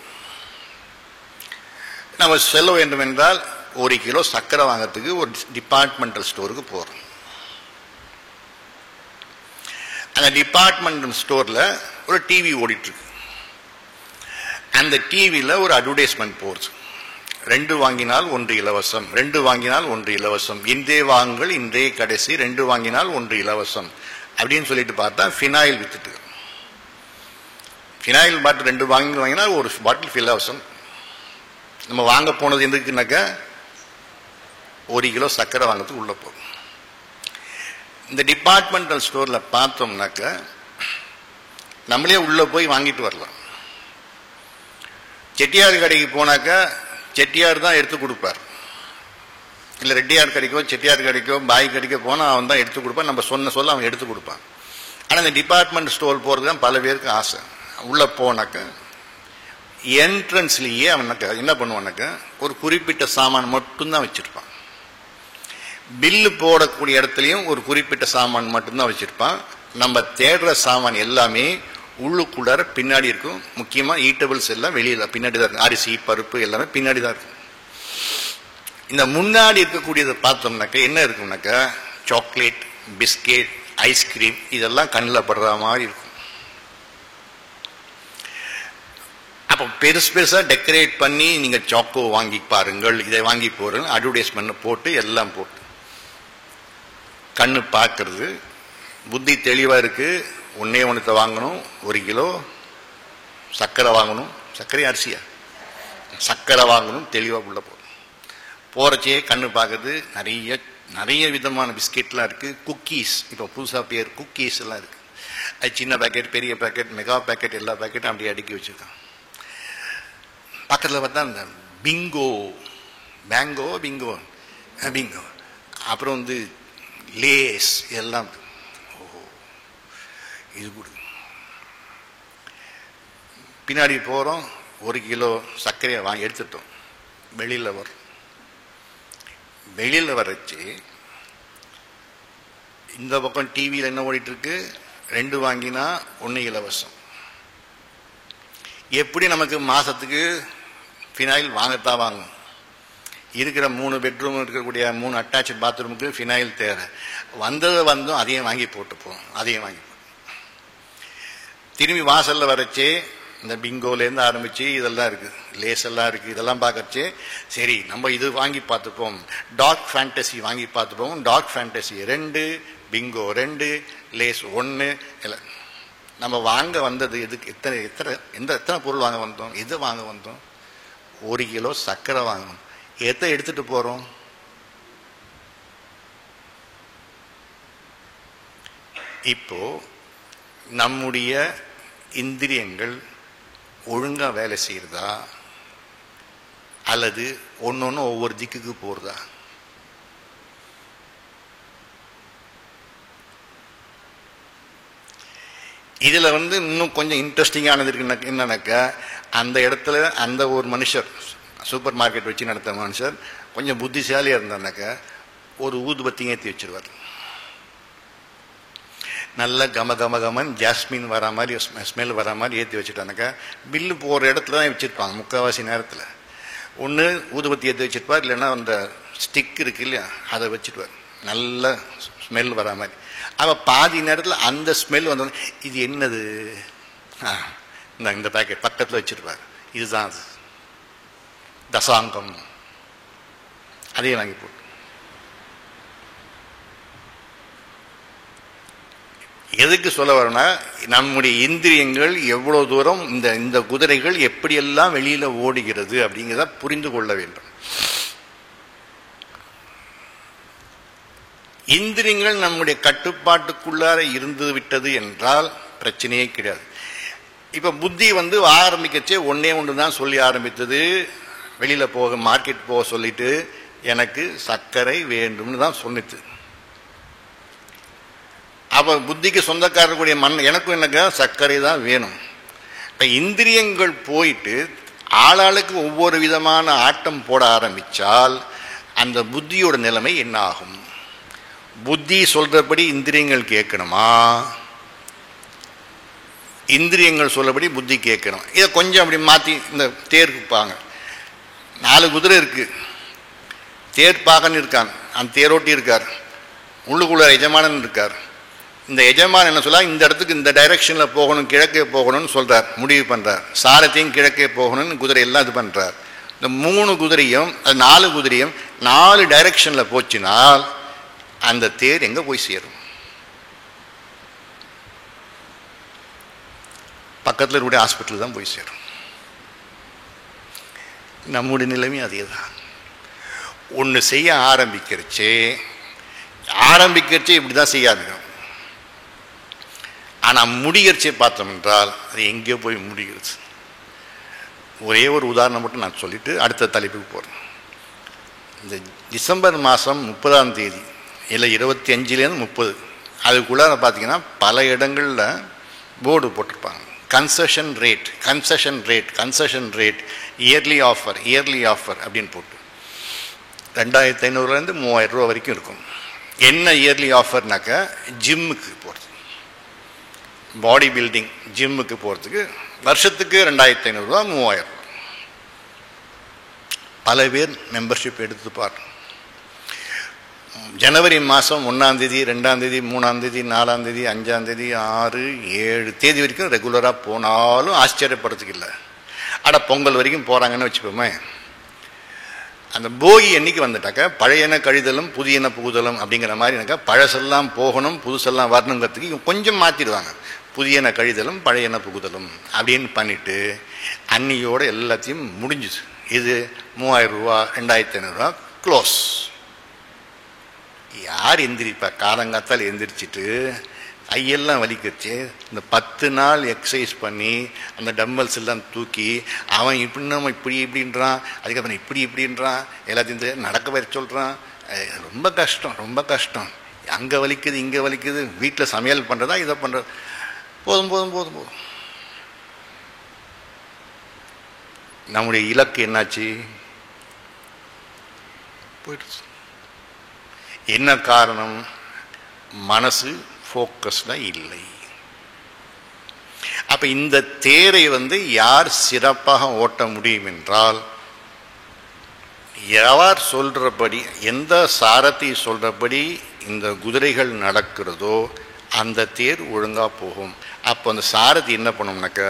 நம்ம செல்ல வேண்டும் என்றால் 1 கிலோ சர்க்கரை வாங்கிறதுக்கு ஒரு டிபார்ட்மெண்டல் ஸ்டோருக்கு போறோம். அந்த டிபார்ட்மெண்டல் ஸ்டோர்ல ஒரு டிவி ஓடிட்டு இருக்கு. அந்த டிவியில் ஒரு அட்வர்டைஸ்மெண்ட் போகுது. 2 வாங்கினால் 1 இலவசம், 2 வாங்கினால் 1 இலவசம், இன்றே வாங்குங்கள் இன்றே கடைசி, 2 வாங்கினால் 1 இலவசம் அப்படின்னு சொல்லிட்டு பார்த்தா ஃபினாயில் வித்துட்டு, ஃபினாயில் பாட்டில் 2 வாங்கினால் 1 பாட்டில் இலவசம். நம்ம வாங்க போனது எதுக்குனாக்க 1 கிலோ சர்க்கரை வாங்கிறதுக்கு உள்ள போகும். இந்த டிபார்ட்மெண்டல் ஸ்டோர்ல பார்த்தோம்னாக்க நம்மளே உள்ள போய் வாங்கிட்டு வரலாம். செட்டியார் கடைக்கு போனாக்க செட்டியார் தான் எடுத்து கொடுப்பார். இல்லை ரெட்டியார் கடைக்கோ செட்டியார் கடைக்கோ பாய் கடைக்கோ போனால் அவன் தான் எடுத்து கொடுப்பான். நம்ம சொல்ல அவன் எடுத்து கொடுப்பான். ஆனால் இந்த டிபார்ட்மெண்ட் ஸ்டோர் போகிறது தான் பல பேருக்கு ஆசை. உள்ளே போனாக்க என்ட்ரன்ஸ்லேயே அவனாக்க என்ன பண்ணுவானாக்க ஒரு குறிப்பிட்ட சாமான் மட்டும்தான் வச்சுருப்பான். பில்லு போடக்கூடிய இடத்துலையும் ஒரு குறிப்பிட்ட சாமான் மட்டும்தான் வச்சுருப்பான். நம்ம தேடுற சாமான் எல்லாமே உள்ளுக்குள்ளார பின்னாடி இருக்கும். முக்கியமாக ஈட்டபிள்ஸ் எல்லாம் வெளியில் பின்னாடி தான் இருக்கும். அரிசி, பருப்பு எல்லாமே பின்னாடி தான் இருக்கும். இந்த முன்னாடி இருக்கக்கூடியதை பார்த்தோம்னாக்க என்ன இருக்கும்னாக்கா சாக்லேட், பிஸ்கெட், ஐஸ்கிரீம் இதெல்லாம் கண்ணில் படுற மாதிரி இருக்கும். அப்போ பெருசாக டெக்கரேட் பண்ணி நீங்கள் சாக்கோ வாங்கி பாருங்கள், இதை வாங்கி போகிறேன் அட்வர்டைஸ்மெண்ட் போட்டு எல்லாம் போட்டு கண்ணு பார்க்கறது. புத்தி தெளிவாக இருக்கு. ஒன்றத்தை வாங்கணும், 1 கிலோ சர்க்கரை வாங்கணும், சர்க்கரை அரிசியா சர்க்கரை வாங்கணும், தெளிவாக உள்ள போகணும். போகிறச்சே கண்ணு பார்க்குறது நிறைய நிறைய விதமான பிஸ்கெட்லாம் இருக்குது. குக்கீஸ் இப்போ புதுசாக பேர் குக்கீஸ் எல்லாம் இருக்குது. அது சின்ன பேக்கெட், பெரிய பேக்கெட், மெகா பேக்கெட், எல்லா பேக்கெட்டும் அப்படியே அடுக்கி வச்சுருக்கான். பக்கத்தில் பார்த்தா இந்த பிங்கோ, பிங்கோ பிங்கோ, அப்புறம் வந்து லேஸ் எல்லாம். ஓஹோ, இது கூட. பின்னாடி போகிறோம், 1 கிலோ சர்க்கரையை வாங்கி எடுத்துட்டோம். வெளியில் வரச்சு இந்த பக்கம் டிவியில் என்ன ஓடிட்டுருக்கு, 2 வாங்கினா 1 இலவசம். எப்படி நமக்கு மாதத்துக்கு ஃபினாயில் வாங்கத்தான் வாங்கும். இருக்கிற 3 பெட்ரூம் இருக்கக்கூடிய 3 அட்டாச்சு பாத்ரூமுக்கு ஃபினாயில் தேவை. வந்தோம் அதையும் வாங்கி போட்டுப்போம். திரும்பி வாசலில் வரச்சே இந்த பிங்கோலேருந்து ஆரம்பித்து இதெல்லாம் இருக்குது, லேஸ் எல்லாம் இருக்குது. இதெல்லாம் பார்க்கறச்சே சரி நம்ம இது வாங்கி பார்த்துப்போம், டார்க் ஃபேண்டசி வாங்கி பார்த்துப்போம். Dark Fantasy 2, Bingo 2, Lay's 1. இல்லை, நம்ம வாங்க வந்தது எதுக்கு? எத்தனை பொருள் வாங்க வந்தோம்? எதை வாங்க வந்தோம்? 1 கிலோ சர்க்கரை வாங்கணும். எதை எடுத்துட்டு போகிறோம்? இப்போ நம்முடைய இந்திரியங்கள் ஒழுங்கா வேலை செய்யறதா அல்லது ஒன்னொன்னு ஒவ்வொரு திக்குக்கு போறதா? இதுல வந்து இன்னும் கொஞ்சம் இன்ட்ரெஸ்டிங்கானது இருக்கு. என்னன்னாக்கா, அந்த இடத்துல அந்த ஒரு மனுஷர், சூப்பர் மார்க்கெட் வச்சு நடத்த மனுஷர் கொஞ்சம் புத்திசாலியா இருந்தானாக்கா ஒரு ஊதுபத்தி ஏற்றி வச்சிருவார். நல்ல கமன் ஜாஸ்மின் வர மாதிரி ஸ்மெல் வர மாதிரி ஏற்றி வச்சுட்டானாக்கா பில்லு போகிற இடத்துல தான் வச்சுருப்பாங்க. முக்கால்வாசி நேரத்தில் ஒன்று ஊதுபத்தி ஏற்றி வச்சுருப்பார், இல்லைன்னா அந்த ஸ்டிக் இருக்கு இல்லையா, அதை வச்சுட்டுவார் நல்ல ஸ்மெல் வர மாதிரி. அப்போ பாதி நேரத்தில் அந்த ஸ்மெல் வந்தோடனே இது என்னது, இந்த பேக்கெட் பக்கத்தில் வச்சுருப்பார், இதுதான் அது தசாங்கம், அதையும் வாங்கி போட்டு. எதுக்கு சொல்ல வரேன்னா, நம்முடைய இந்திரியங்கள் எவ்வளவு தூரம் இந்த குதிரைகள் எப்படியெல்லாம் வெளியில ஓடுகிறது அப்படிங்கிறத புரிந்து கொள்ள வேண்டும். இந்திரியங்கள் நம்முடைய கட்டுப்பாட்டுக்குள்ளார இருந்து விட்டது என்றால் பிரச்சனையே கிடையாது. இப்ப புத்தி வந்து ஆரம்பிக்கச்சே ஒன்று தான் சொல்லி ஆரம்பித்தது. வெளியில போக மார்க்கெட் போக சொல்லிட்டு எனக்கு சர்க்கரை வேண்டும்னு தான் சொன்னிச்சு. அப்ப புத்திக்கு சொந்தக்காரக்கூடிய எனக்கும் எனக்கு சர்க்கரை தான் வேணும். இப்ப இந்திரியங்கள் போயிட்டு ஆளாளுக்கு ஒவ்வொரு விதமான ஆட்டம் போட ஆரம்பிச்சால் அந்த புத்தியோட நிலைமை என்ன ஆகும்? புத்தி சொல்றபடி இந்திரியங்கள் கேட்கணுமா, இந்திரியங்கள் சொல்லபடி புத்தி கேட்கணும்? இதை கொஞ்சம் அப்படி மாத்தி இந்த தேர் இருப்பாங்க, 4 குதிரை இருக்கு, தேர் பாகன் இருக்கான், அந்த தேரோட்டி இருக்கார், உள்ளுக்குள்ள எஜமானன் இருக்கார். இந்த எஜமான் என்ன சொல்ல, இந்த இடத்துக்கு இந்த டைரக்ஷன்ல போகணும், கிழக்கே போகணும்னு சொல்றார், முடிவு பண்றார். சாரத்தையும் கிழக்கே போகணும்னு குதிரை எல்லாம் இது பண்றார். இந்த 3 குதிரையும் 4 குதிரையும் 4 டைரக்ஷன்ல போச்சுனால் அந்த தேர் எங்க போய் சேரும்? பக்கத்தில் இருக்கக்கூடிய ஹாஸ்பிட்டல் தான் போய் சேரும். நம்முடைய நிலைமை அதேதான். ஒன்று செய்ய ஆரம்பிக்கிறச்சே இப்படிதான் செய்யாதுங்க. ஆனால் முடிகிறச்சே பார்த்தோம் என்றால் அது எங்கேயோ போய் முடிகிறது. ஒரே ஒரு உதாரணம் மட்டும் நான் சொல்லிட்டு அடுத்த தலைப்புக்கு போகிறேன். இந்த டிசம்பர் மாதம் 30ஆம் தேதி இல்லை 25லேருந்து 30 அதுக்குள்ளார பார்த்தீங்கன்னா பல இடங்களில் போர்டு போட்டிருப்பாங்க, கன்செஷன் ரேட் இயர்லி ஆஃபர் அப்படின்னு போட்டு 2500 3000 ரூபா வரைக்கும் இருக்கும். என்ன இயர்லி ஆஃபர்னாக்கா, ஜிம்முக்கு போகிறது, பாடி பில்டிங் ஜிம்முக்கு போகிறதுக்கு வருஷத்துக்கு 2500 ரூபா 3000 ரூபா. பல பேர் மெம்பர்ஷிப் எடுத்துப்பார். ஜனவரி மாதம் 1ஆம் தேதி 2ஆம் தேதி 3ஆம் தேதி 4ஆம் தேதி 5ஆம் தேதி 6 7 தேதி வரைக்கும் ரெகுலராக போனாலும் ஆச்சரியப்படுறதுக்கு இல்லை. பொங்கல் வரைக்கும் போகிறாங்கன்னு வச்சுப்போமே. அந்த போகி என்னைக்கு வந்துட்டாக்கா பழையன கழிதலும் புதியன புகுதலும் அப்படிங்கிற மாதிரி பழசெல்லாம் போகணும் புதுசெல்லாம் வரணுங்கிறதுக்கு கொஞ்சம் மாற்றிடுவாங்க. புதியன கழிதலும் பழையன புகுதலும் அப்படின்னு பண்ணிட்டு அன்னியோட எல்லாத்தையும் முடிஞ்சுது. இது 3000 ரூபா 2500 ரூபா க்ளோஸ். யார் எந்திரிப்பா? காலங்காத்தால் எந்திரிச்சிட்டு கையெல்லாம் வலிக்கிச்சு. இந்த 10 நாள் எக்ஸசைஸ் பண்ணி அந்த டம்பல்ஸ் எல்லாம் தூக்கி அவன் இப்படின்றான், அதுக்கப்புறம் இப்படின்றான், எல்லாத்தையும் நடக்க வர சொல்கிறான். ரொம்ப கஷ்டம், ரொம்ப கஷ்டம். அங்கே வலிக்குது, இங்கே வலிக்குது. வீட்டில் சமையல் பண்ணுறதா, இதை பண்ணுறது. போதும் போதும் போதும் போதும். நம்முடைய இலக்கு என்னாச்சு? போயிடுச்சு. என்ன காரணம்? மனசு ஃபோக்கஸ்டாக இல்லை. அப்ப இந்த தேரை யார் சிறப்பாக ஓட்ட முடியும் என்றால், யார் சொல்றபடி, எந்த சாரதி சொல்றபடி இந்த குதிரைகள் நடக்கிறதோ அந்த தேர் ஒழுங்கா போகும். அப்போ அந்த சாரதி என்ன பண்ணும்னாக்க,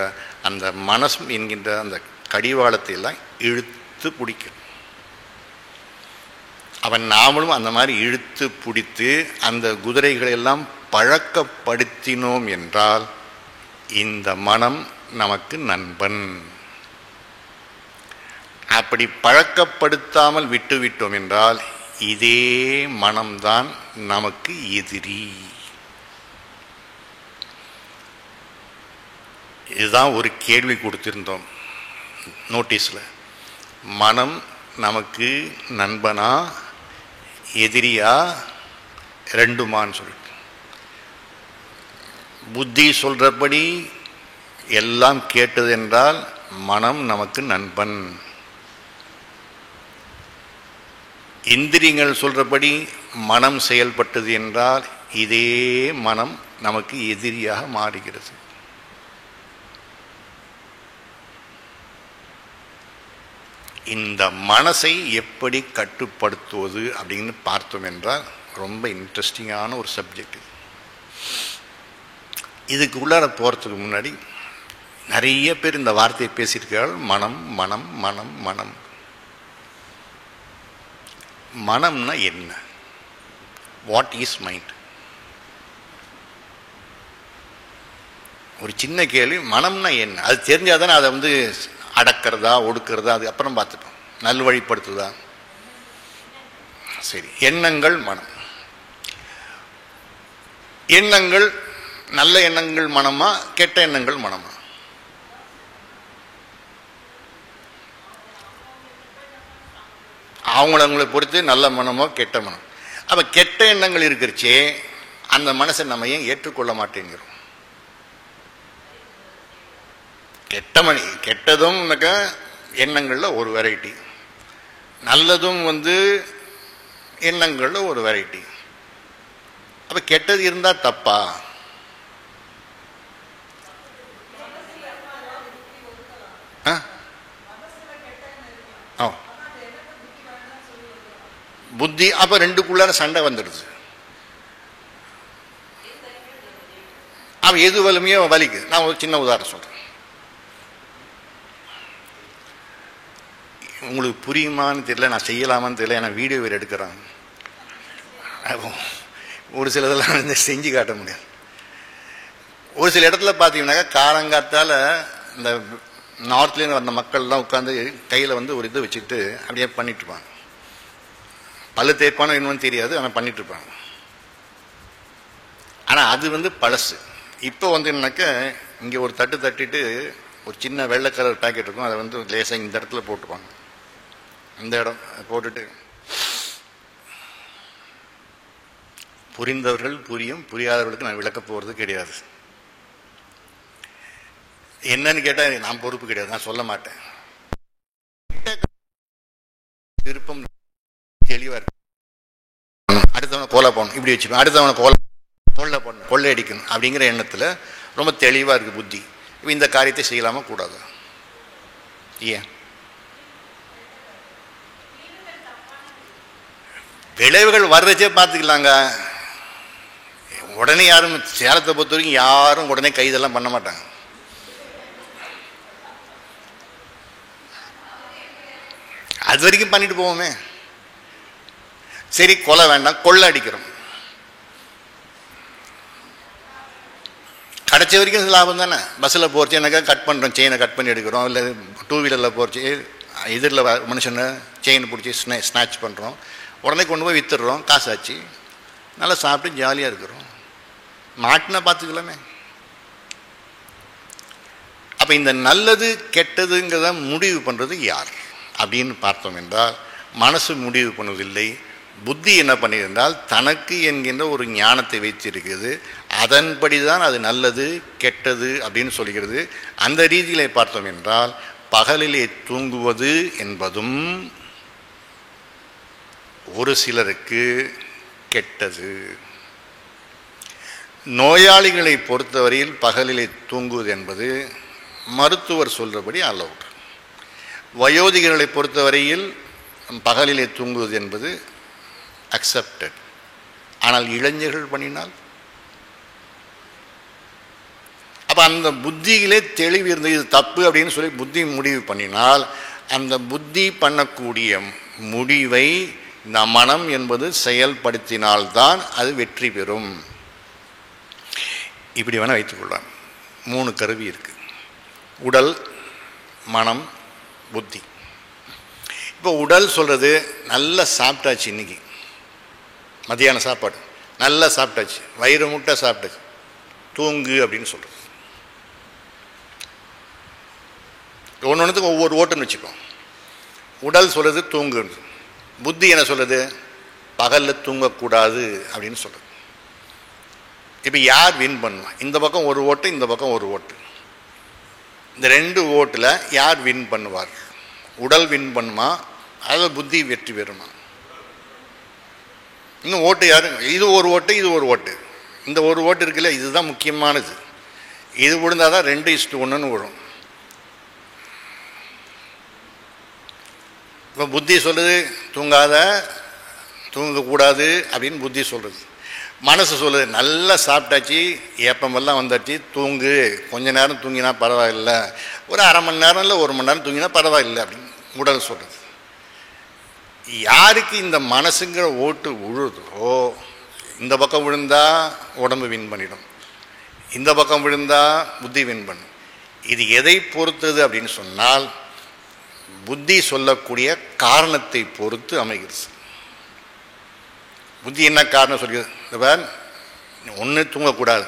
அந்த மனசு என்கின்ற அந்த கடிவாளத்தை எல்லாம் இழுத்து பிடிக்கும். அவன் நாமளும் அந்த மாதிரி இழுத்து பிடித்து அந்த குதிரைகளை எல்லாம் பழக்கப்படுத்தினோம் என்றால் இந்த மனம் நமக்கு நண்பன். அப்படி பழக்கப்படுத்தாமல் விட்டுவிட்டோம் என்றால் இதே மனம்தான் நமக்கு எதிரி. இதுதான் ஒரு கேள்வி கொடுத்திருந்தோம் நோட்டீஸ்ல. மனம் நமக்கு நண்பனா எதிரியா ரெண்டுமான்னு சொல்லிட்டு. புத்தி சொல்றபடி எல்லாம் கேட்டது என்றால் மனம் நமக்கு நண்பன். இந்திரியங்கள் சொல்றபடி மனம் செயல்பட்டது என்றால் இதே மனம் நமக்கு எதிரியாக மாறுகிறது. இந்த மனசை எப்படி கட்டுப்படுத்துவது அப்படின்னு பார்த்தோம் என்றால் ரொம்ப இன்ட்ரெஸ்டிங்கான ஒரு சப்ஜெக்ட். இதுக்கு உள்ளார போகிறதுக்கு முன்னாடி நிறைய பேர் இந்த வார்த்தையை பேசியிருக்கிறார்கள். மனம் மனம் மனம் மனம். மனம்னா என்ன? What is mind? ஒரு சின்ன கேள்வி. மனம்னா என்ன? அது தெரிஞ்சாதானே அதை அடக்கிறதா ஒடுக்கிறதா அது அப்புறம் பார்த்துட்டோம். நல்வழிப்படுத்துதா? சரி. எண்ணங்கள் மனம். எண்ணங்கள் நல்ல எண்ணங்கள் மனமா, கெட்ட எண்ணங்கள் மனமா? அவங்களை பொறுத்து நல்ல மனமோ கெட்ட மனம். அப்ப கெட்ட எண்ணங்கள் இருக்கிறச்சே அந்த மனசை நம்ம ஏன் ஏற்றுக்கொள்ள மாட்டேங்கிறோம்? கெட்டதும் எண்ணங்கள்ல ஒரு வெரைட்டி, நல்லதும் எண்ணங்கள்ல ஒரு வெரைட்டி. அப்ப கெட்டது இருந்தா தப்பா? புத்தி. அப்ப ரெண்டுக்குள்ளார சண்டை வந்துடுது. அவ எது வலிமையோ வலிக்குது. நான் ஒரு சின்ன உதாரணம் சொல்றேன். உங்களுக்கு புரியுமான்னு தெரியல, நான் செய்யலாமான்னு தெரியல. ஏன்னா வீடியோ வேறு எடுக்கிறாங்க. ஒரு சிலதெல்லாம் செஞ்சு காட்ட முடியாது. ஒரு சில இடத்துல பார்த்தீங்கன்னாக்கா காலங்காத்தால இந்த நார்த்லேருந்து வந்த மக்கள்லாம் உட்காந்து கையில் ஒரு இது வச்சுட்டு அப்படியே பண்ணிட்டு இருப்பாங்க. பல்லு தேய்ப்பானோ இன்னும் தெரியாது, ஆனால் பண்ணிட்டு இருப்பாங்க. ஆனால் அது பழசு. இப்போ என்னன்னாக்க இங்கே ஒரு தட்டு தட்டிட்டு ஒரு சின்ன வெள்ளை கலர் பேக்கெட் இருக்கும், அதை லேசாக இந்த இடத்துல போட்டுப்பாங்க. இந்த இடம் போட்டுட்டு புரிந்தவர்கள் புரியும், புரியாதவர்களுக்கு நான் விளக்க போகிறது கிடையாது. என்னன்னு கேட்டால் நான் பொறுப்பு கிடையாது, நான் சொல்ல மாட்டேன். விருப்பம் தெளிவா இருக்கு. அடுத்தவனை கோலா போகணும், இப்படி வச்சுக்கணும். அடுத்தவனை கொள்ளை போடணும், கொள்ளை அடிக்கணும் அப்படிங்கிற எண்ணத்தில் ரொம்ப தெளிவாக இருக்கு புத்தி. இந்த காரியத்தை செய்யலாமா கூடாது? ஏன்? விளைவுகள் வர்றச்சே பார்த்துக்கலாங்க. உடனே யாரும் சேலத்தை பொறுத்த வரைக்கும் யாரும் உடனே கைதெல்லாம் பண்ண மாட்டாங்க. அது வரைக்கும் பண்ணிட்டு போவோமே. சரி, கொலை வேண்டாம், கொள்ளை அடிக்கிறோம். கடைசி வரைக்கும் லாபம் தானே. பஸ்ஸில் போச்சு எனக்கா கட் பண்ணுறோம், செயினை கட் பண்ணி எடுக்கிறோம். இல்லை 2 வீலரில் போச்சு எதிரில் மனுஷனை செயின் பிடிச்சி ஸ்நாச் பண்ணுறோம், உடனே கொண்டு போய் விற்றுடுறோம், காசாச்சு, நல்லா சாப்பிட்டு ஜாலியாக இருக்கிறோம், மாட்டினா பார்த்துக்கலாமே. அப்போ இந்த நல்லது கெட்டதுங்கிறத முடிவு பண்ணுறது யார் அப்படின்னு பார்த்தோம் என்றால் மனசு முடிவு பண்ணுவதில்லை. புத்தி என்ன பண்ணியிருந்தால் தனக்கு என்கின்ற ஒரு ஞானத்தை வைத்திருக்கிறது, அதன்படி தான் அது நல்லது கெட்டது அப்படின்னு சொல்கிறது. அந்த ரீதியில் பார்த்தோம் என்றால் பகலிலே தூங்குவது என்பதும் ஒரு சிலருக்கு கெட்டது. நோயாளிகளை பொறுத்தவரையில் பகலிலே தூங்குவது என்பது மருத்துவர் சொல்கிறபடி அலவுட். வயோதிகர்களை பொறுத்தவரையில் பகலிலே தூங்குவது என்பது அக்செப்டட். ஆனால் இளைஞர்கள் பண்ணினால் அப்போ அந்த புத்தியிலே தெளிவு இருந்தது, இது தப்பு அப்படின்னு சொல்லி புத்தி முடிவு பண்ணினால் அந்த புத்தி பண்ணக்கூடிய முடிவை இந்த மனம் என்பது செயல்படுத்தினால்தான் அது வெற்றி பெறும். இப்படி வேணால் வைத்துக்கொள்ளலாம். 3 கருவி இருக்குது: உடல், மனம், புத்தி. இப்போ உடல் சொல்கிறது நல்லா சாப்பிட்டாச்சு, இன்னைக்கு மத்தியானம் சாப்பாடு நல்லா சாப்பிட்டாச்சு, வயிறு முட்டை சாப்பிட்டாச்சு, தூங்கு அப்படின்னு சொல்கிறது. ஒன்றுத்துக்கு ஒவ்வொரு ஓட்டுன்னு வச்சுக்கோம். உடல் சொல்கிறது தூங்கு, புத்தி என்ன சொல்கிறது பகலில் தூங்கக்கூடாது அப்படின்னு சொல்கிறது. இப்போ யார் வின் பண்ணுவா? இந்த பக்கம் ஒரு ஓட்டு, இந்த பக்கம் ஒரு ஓட்டு. இந்த 2 ஓட்டில் யார் வின் பண்ணுவார்? உடல் வின் பண்ணுமா, அது புத்தி வெற்றி பெறுமா? இன்னும் ஓட்டு யாரு? இது ஒரு ஓட்டு, இது ஒரு ஓட்டு. இந்த ஒரு ஓட்டு இருக்குல்ல, இதுதான் முக்கியமானது. இது விழுந்தால் தான் 2:1 விழும். இப்போ புத்தி சொல்லுது தூங்காத, தூங்கக்கூடாது அப்படின்னு புத்தி சொல்கிறது. மனசு சொல்லுது நல்லா சாப்பிட்டாச்சு, ஏப்பமெல்லாம் வந்தாச்சு, தூங்கு, கொஞ்ச நேரம் தூங்கினா பரவாயில்ல, ஒரு அரை மணி நேரம் இல்லை 1 மணி நேரம் தூங்கினா பரவாயில்லை அப்படின்னு உடல் சொல்கிறது. யாருக்கு இந்த மனசுங்கிற ஓட்டு விழுதோ, இந்த பக்கம் விழுந்தா உடம்பு வின் பண்ணிடும், இந்த பக்கம் விழுந்தா புத்தி வின் பண்ணும். இது எதை பொறுத்தது அப்படின்னு சொன்னால் புத்தி சொல்லக்கூடிய காரணத்தை பொறுத்து அமைகிறது. புத்தி என்ன காரணம் சொல்கிறது? ஒன்று தூங்கக்கூடாது,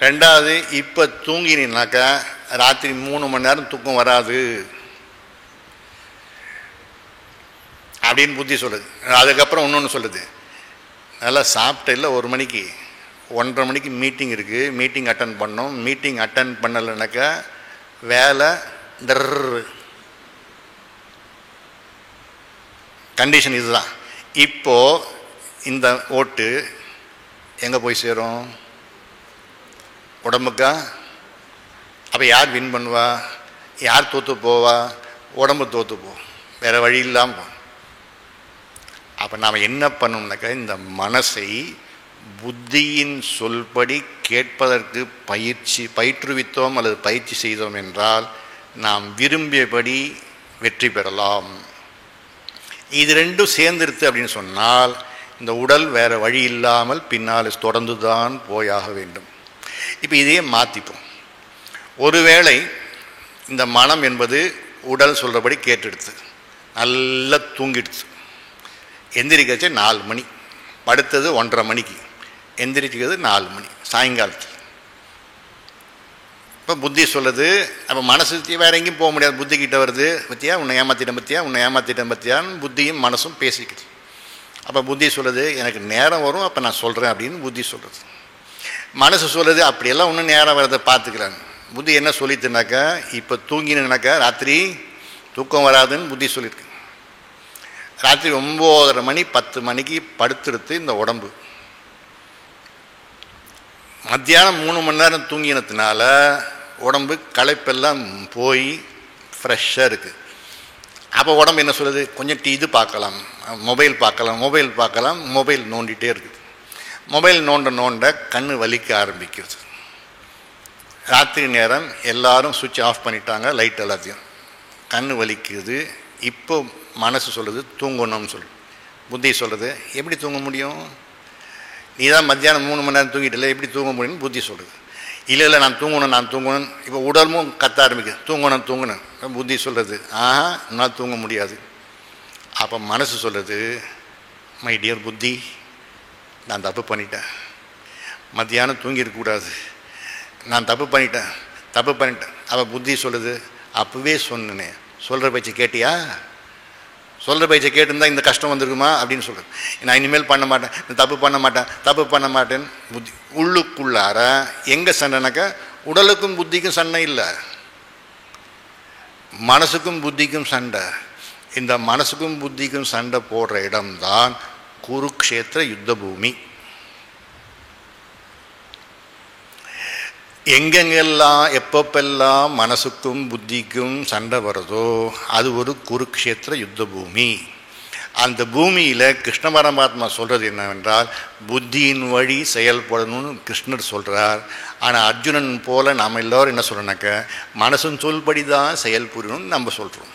2வது இப்போ தூங்கினாக்கா ராத்திரி 3 மணி நேரம் தூக்கம் வராது அப்படின்னு புத்தி சொல்லுது. அதுக்கப்புறம் இன்னொன்று சொல்லுது, நல்லா சாப்பிட்ட இல்லை 1 மணிக்கு 1:30 மணிக்கு மீட்டிங் இருக்குது, மீட்டிங் அட்டன் பண்ணோம், மீட்டிங் அட்டன் பண்ணலைனாக்கா வேலை கண்டிஷன் இதுதான். இப்போது இந்த ஓட்டு எங்கே போய் சேரும்? உடம்புக்கா? அப்போ யார் வின் பண்ணுவா? யார் தோற்று போவா? உடம்பு தோற்று போகும், வேறு வழி இல்லாமல் போகும். அப்போ நாம் என்ன பண்ணோம்னாக்கா இந்த மனசை புத்தியின் சொல்படி கேட்பதற்கு பயிற்றுவித்தோம் அல்லது பயிற்சி செய்தோம் என்றால் நாம் விரும்பியபடி வெற்றி பெறலாம். இது 2 சேர்ந்துருத்து அப்படின்னு சொன்னால் இந்த உடல் வேறு வழி இல்லாமல் பின்னால் தொடர்ந்து தான் போயாக வேண்டும். இப்போ இதையே மாற்றிப்போம். ஒருவேளை இந்த மனம் என்பது உடல் சொல்கிறபடி கேட்டுடுது, நல்லா தூங்கிடுச்சு, எந்திரிக்கச்சு 4 மணி, படுத்தது 1:30 மணிக்கு, எந்திரிக்கிறது 4 மணி சாயங்காலத்தில். இப்போ புத்தி சொல்லுது, அப்போ மனசு வேறு எங்கேயும் போக முடியாது, புத்திக்கிட்ட வருது, பற்றியா உன்னை ஏமாற்றிட்டேன், பற்றியா உன்னை ஏமாற்றிட்டேன், பற்றியான்னு புத்தியும் மனசும் பேசிக்குது. அப்போ புத்தி சொல்லுது எனக்கு நேரம் வரும், அப்போ நான் சொல்கிறேன் அப்படின்னு புத்தி சொல்கிறது. மனசு சொல்லுது அப்படியெல்லாம் ஒன்றும் நேரம் வரதை பார்த்துக்கிறாங்க. புத்தி என்ன சொல்லிட்டுனாக்கா இப்போ தூங்கினாக்கா ராத்திரி தூக்கம் வராதுன்னு புத்தி சொல்லியிருக்கு. ராத்திரி 9:30 மணி 10 மணிக்கு படுத்துடுத்து இந்த உடம்பு. மத்தியானம் 3 மணி நேரம் தூங்கினதுனால உடம்பு களைப்பெல்லாம் போய் ஃப்ரெஷ்ஷாக இருக்குது. அப்போ உடம்பு என்ன சொல்லுது, கொஞ்சம் இது பார்க்கலாம், மொபைல் பார்க்கலாம், மொபைல் நோண்டிகிட்டே இருக்குது. மொபைல் நோண்ட கண் வலிக்க ஆரம்பிக்கிறது. ராத்திரி நேரம் எல்லாரும் சுவிட்ச் ஆஃப் பண்ணிட்டாங்க, லைட் எல்லாத்தையும், கண் வலிக்குது. இப்போ மனசு சொல்லுது தூங்கணும்னு சொல்லு. புத்தி சொல்கிறது எப்படி தூங்க முடியும், நீ தான் மத்தியானம் 3 மணி நேரம் தூங்கிட்டில்ல, எப்படி தூங்க முடியும்னு புத்தி சொல்லுது. இல்லை இல்லை நான் தூங்கணும். இப்போ உடலும் கத்த ஆரம்பிக்குது, தூங்கணும். புத்தி சொல்கிறது என்னால் தூங்க முடியாது. அப்போ மனசு சொல்கிறது, மை டியர் புத்தி, நான் தப்பு பண்ணிட்டேன், மத்தியானம் தூங்கிடக்கூடாது, நான் தப்பு பண்ணிட்டேன். அப்போ புத்தி சொல்லுது, அப்போவே சொன்னேனே, சொல்கிற பேச்சு கேட்டியா? சொல்கிற பேச்சை கேட்டுருந்தா இந்த கஷ்டம் வந்துருக்குமா அப்படின்னு சொல்கிறது. நான் இனிமேல் பண்ண மாட்டேன், தப்பு பண்ண மாட்டேன்னு புத்தி. உள்ளுக்குள்ளார எங்கே சண்டைனாக்கா, உடலுக்கும் புத்திக்கும் சண்டை இல்லை, மனசுக்கும் புத்திக்கும் சண்டை. இந்த மனசுக்கும் புத்திக்கும் சண்டை போடுற இடம்தான் குருக்ஷேத்திர யுத்த பூமி. எங்கெங்கெல்லாம் எப்பப்பெல்லாம் மனசுக்கும் புத்திக்கும் சண்டை வருதோ அது ஒரு குருக்ஷேத்திர யுத்த பூமி. அந்த பூமியில் கிருஷ்ண பரமாத்மா சொல்கிறது என்னவென்றால், புத்தியின் வழி செயல்படணும்னு கிருஷ்ணர் சொல்கிறார். ஆனால் அர்ஜுனன் போல் நாம் எல்லோரும் என்ன சொல்கிறோன்னாக்க, மனசும் சொல்படி தான் செயல் புரியணும்னு நம்ம சொல்கிறோம்.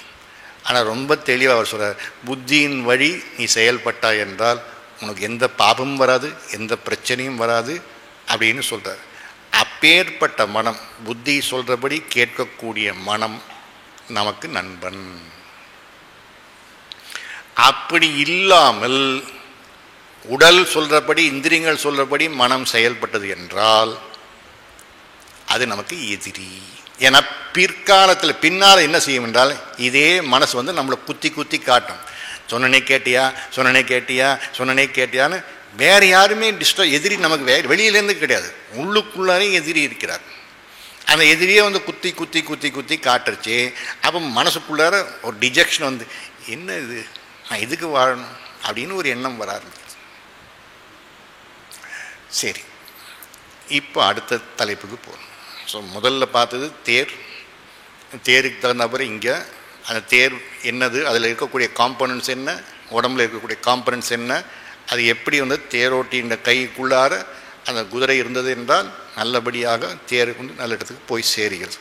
ஆனால் ரொம்ப தெளிவாக அவர் சொல்கிறார், புத்தியின் வழி நீ செயல்பட்டாய் என்றால் உனக்கு எந்த பாபமும் வராது, எந்த பிரச்சனையும் வராது அப்படின்னு சொல்கிறார். அப்பேற்பட்ட மனம், புத்தி சொல்கிறபடி கேட்கக்கூடிய மனம் நமக்கு நண்பன். அப்படி இல்லாமல் உடல் சொல்கிறபடி, இந்திரியங்கள் சொல்கிறபடி மனம் செயல்பட்டது என்றால் அது நமக்கு எதிரி. ஏன்னா பிற்காலத்தில் பின்னால் என்ன செய்யும் என்றால், இதே மனசு நம்மளை குத்தி காட்டும். சொன்னனே கேட்டியான்னு வேறு யாருமே எதிரி நமக்கு வெளியிலேருந்து கிடையாது, உள்ளுக்குள்ளாரே எதிரி இருக்கிறார். அந்த எதிரியே குத்தி காட்டுருச்சு. அப்போ மனசுக்குள்ளார ஒரு டிஜெக்ஷன் என்ன இது, நான் எதுக்கு வாழணும் அப்படின்னு ஒரு எண்ணம் வர ஆரம்பிச்சு. சரி, இப்போ அடுத்த தலைப்புக்கு போகணும். ஸோ முதல்ல பார்த்தது தேருக்கு தகுந்தபடி இங்கே அந்த தேர் என்னது, அதில் இருக்கக்கூடிய காம்பனன்ட்ஸ் என்ன, உடம்புல இருக்கக்கூடிய காம்பனன்ட்ஸ் என்ன, அது எப்படி தேரோட்டின்ற கைக்குள்ளார அந்த குதிரை இருந்தது என்றால் நல்லபடியாக தேருக்கு நல்ல இடத்துக்கு போய் சேருகிறது.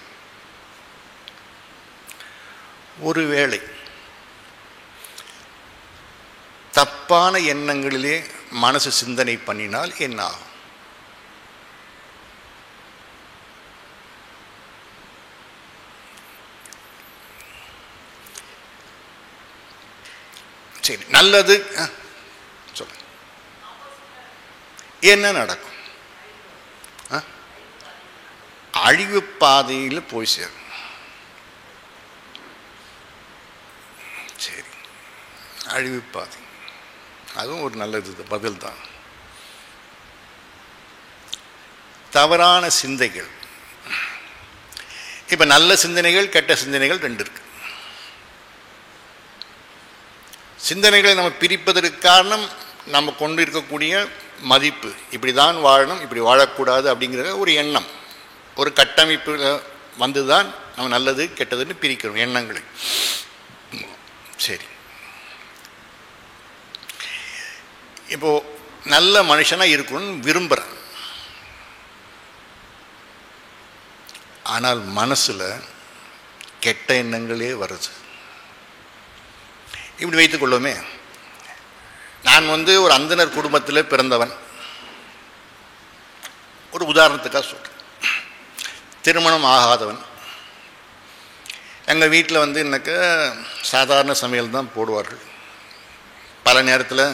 ஒருவேளை தப்பான எண்ணங்களிலே மனசு சிந்தனை பண்ணினால் என்ன ஆகும்? சரி, நல்லது சொல்ல என்ன நடக்கும்? அழிவு பாதையில் போய் சேரும். சரி, அழிவு பாதை, அதுவும் ஒரு நல்லது பதில் தான். தவறான சிந்தைகள், இப்ப நல்ல சிந்தனைகள் கெட்ட சிந்தனைகள் ரெண்டு இருக்கு. சிந்தனைகளை நம்ம பிரிப்பதற்கு காரணம் நம்ம கொண்டு இருக்கக்கூடிய மதிப்பு, இப்படி தான் வாழணும், இப்படி வாழக்கூடாது அப்படிங்கிற ஒரு எண்ணம், ஒரு கட்டமைப்பு வந்து தான் நம்ம நல்லது கெட்டதுன்னு பிரிக்கிறோம் எண்ணங்களை. சரி, இப்போ நல்ல மனுஷனா இருக்கணும்னு விரும்புகிறேன், ஆனால் மனசுல கெட்ட எண்ணங்களே வருது. இப்படி வைத்துக் கொள்ளுமே, நான் ஒரு அந்தனர் குடும்பத்தில் பிறந்தவன், ஒரு உதாரணத்துக்காக சொல்றேன். திருமணம் ஆகாதவன். எங்கள் வீட்டில் என்னக்க சாதாரண சமையல் தான் போடுவார்கள். பல நேரத்தில்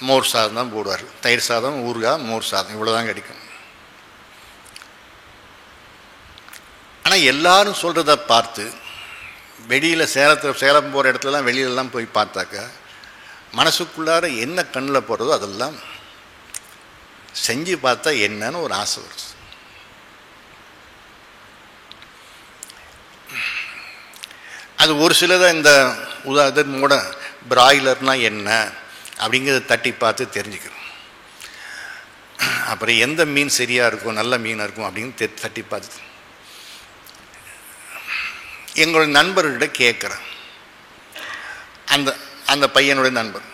மோர் சாதம் தான் போடுவார்கள். தயிர் சாதம், ஊறுகாய், மோர் சாதம், இவ்வளோதான் கிடைக்கும். ஆனால் எல்லாரும் சொல்கிறத பார்த்து வெளியில் சேலம் போகிற இடத்துலலாம் வெளியிலலாம் போய் பார்த்தாக்க மனசுக்குள்ளார என்ன கண்ணில் போடுறதோ அதெல்லாம் செஞ்சு பார்த்தா என்னன்னு ஒரு ஆசை வருது. அது ஒரு சிலதான் இந்த உதாரணமோட பிராய்லர்னா என்ன அப்படிங்கிறத தட்டி பார்த்து தெரிஞ்சுக்கிறோம். அப்புறம் எந்த மீன் சரியாக இருக்கும், நல்ல மீனாக இருக்கும் அப்படின்னு தட்டி பார்த்து எங்களுடைய நண்பர்கிட்ட கேட்குறேன். அந்த பையனுடைய நண்பர்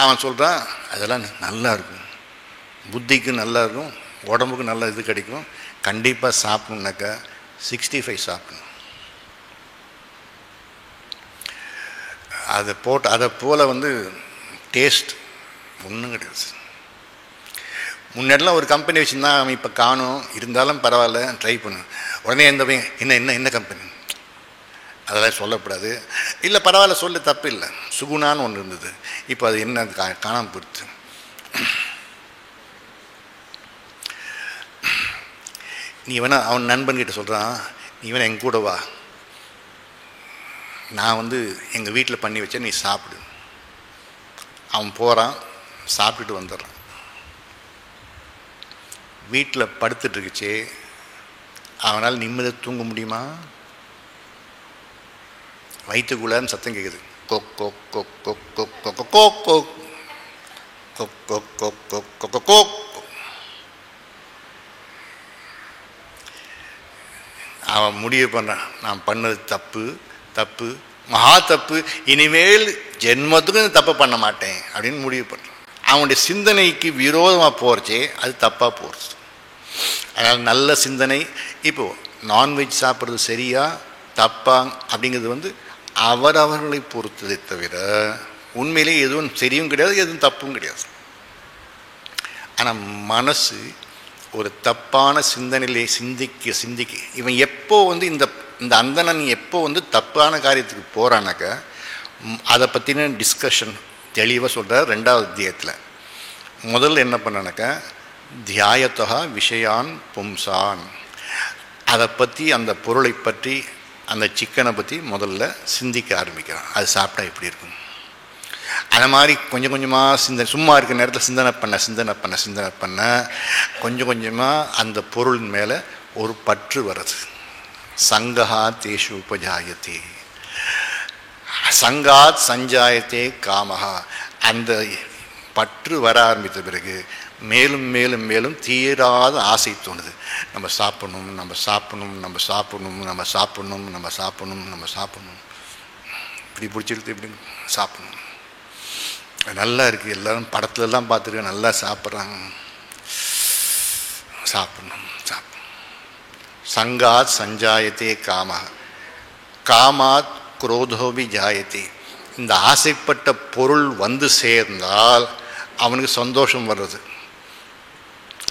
அவன் சொல்கிறான், அதெல்லாம் நல்லா இருக்கும், புத்திக்கு நல்லா இருக்கும், உடம்புக்கு நல்ல இது கிடைக்கும், கண்டிப்பாக சாப்பிட்ணுன்னாக்கா 65 சாப்பிடணும். அதை போல் டேஸ்ட் ஒன்றும் கிடையாது. முன்னாடிலாம் ஒரு கம்பெனி வச்சுருந்தா அவன் இப்போ காணும், இருந்தாலும் பரவாயில்ல ட்ரை பண்ணு. உடனே எந்த என்ன என்ன என்ன கம்பெனி அதெல்லாம் சொல்லக்கூடாது. இல்லை பரவாயில்ல சொல்லு, தப்பு இல்லை. சுகுணான்னு ஒன்று இருந்தது, இப்போ அது என்ன காணாமல் போயிடுச்சு. நீ வேணா அவன் நண்பன்கிட்ட சொல்கிறான், நீ வேணா எங்க கூட வா, நான் எங்கள் வீட்டில் பண்ணி வச்சேன், நீ சாப்பிடு. அவன் போகிறான், சாப்பிட்டுட்டு வந்துடுறான். வீட்டில் படுத்துட்டுருக்குச்சே, அவனால் நிம்மதியாக தூங்க முடியுமா? வயிற்றுக்குள்ளான்னு சத்தம் கேட்குது, கொக் கொக் கொக் கொக் கொக் கொக் கொக் கொக் கொக் கொக் கொக் கொக் கொக். அவன் முடிவு பண்ணுறான், நான் பண்ணது தப்பு, தப்பு, மகா தப்பு, இனிமேல் ஜென்மத்துக்கும் தப்பு பண்ண மாட்டேன் அப்படின்னு முடிவு பண்ணுறான். அவனுடைய சிந்தனைக்கு விரோதமாக போகிறச்சே அது தப்பாக போகிறது. அதனால் நல்ல சிந்தனை. இப்போது நான்வெஜ் சாப்பிட்றது சரியா தப்பா அப்படிங்கிறது அவரவர்களை பொறுத்ததை தவிர உண்மையிலே எதுவும் சரியும் கிடையாது, எதுவும் தப்பும் கிடையாது. ஆனால் மனசு ஒரு தப்பான சிந்தனையிலே சிந்திக்க இவன் எப்போ இந்த இந்த அந்தணன் எப்போ தப்பான காரியத்துக்கு போகிறானாக்க அதை பற்றின டிஸ்கஷன் தெளிவாக சொல்கிறார் 2வது அத்தியாயத்தில். முதல்ல என்ன பண்ணானாக்கா, தியாயத்தா விஷயான் பும்சான், அதை பற்றி அந்த பொருளை பற்றி அந்த சிக்கனை பற்றி முதல்ல சிந்திக்க ஆரம்பிக்கிறான். அது சாப்பிட்டா எப்படி இருக்கும், அந்த மாதிரி கொஞ்சம் கொஞ்சமாக சும்மா இருக்கிற நேரத்தில் சிந்தனை பண்ண கொஞ்சம் கொஞ்சமாக அந்த பொருள் மேலே ஒரு பற்று வருது. சங்கஹா தேஷு உபஜாயத்தே, சங்காத் சஞ்சாயத்தே காமஹா. அந்த பற்று வர ஆரம்பித்த பிறகு மேலும் மேலும் மேலும் தீராத ஆசை தோணுது. நம்ம சாப்பிடணும், நம்ம சாப்பிடணும், நம்ம சாப்பிடணும், நம்ம சாப்பிடணும், நம்ம சாப்பிடணும், நம்ம சாப்பிடணும், இப்படி பிடிச்சிருக்கு, இப்படி சாப்பிடணும். நல்லா இருக்குது, எல்லோரும் படத்துலலாம் பார்த்துருக்கேன், நல்லா சாப்பிட்றாங்க, சாப்பிடணும் சாப்பிடணும். சங்காத் சஞ்சாயத்தே காமஹா, காமாத் குரோதோபி ஜாயத்தே. இந்த ஆசைப்பட்ட பொருள் சேர்ந்தால் அவனுக்கு சந்தோஷம் வர்றது.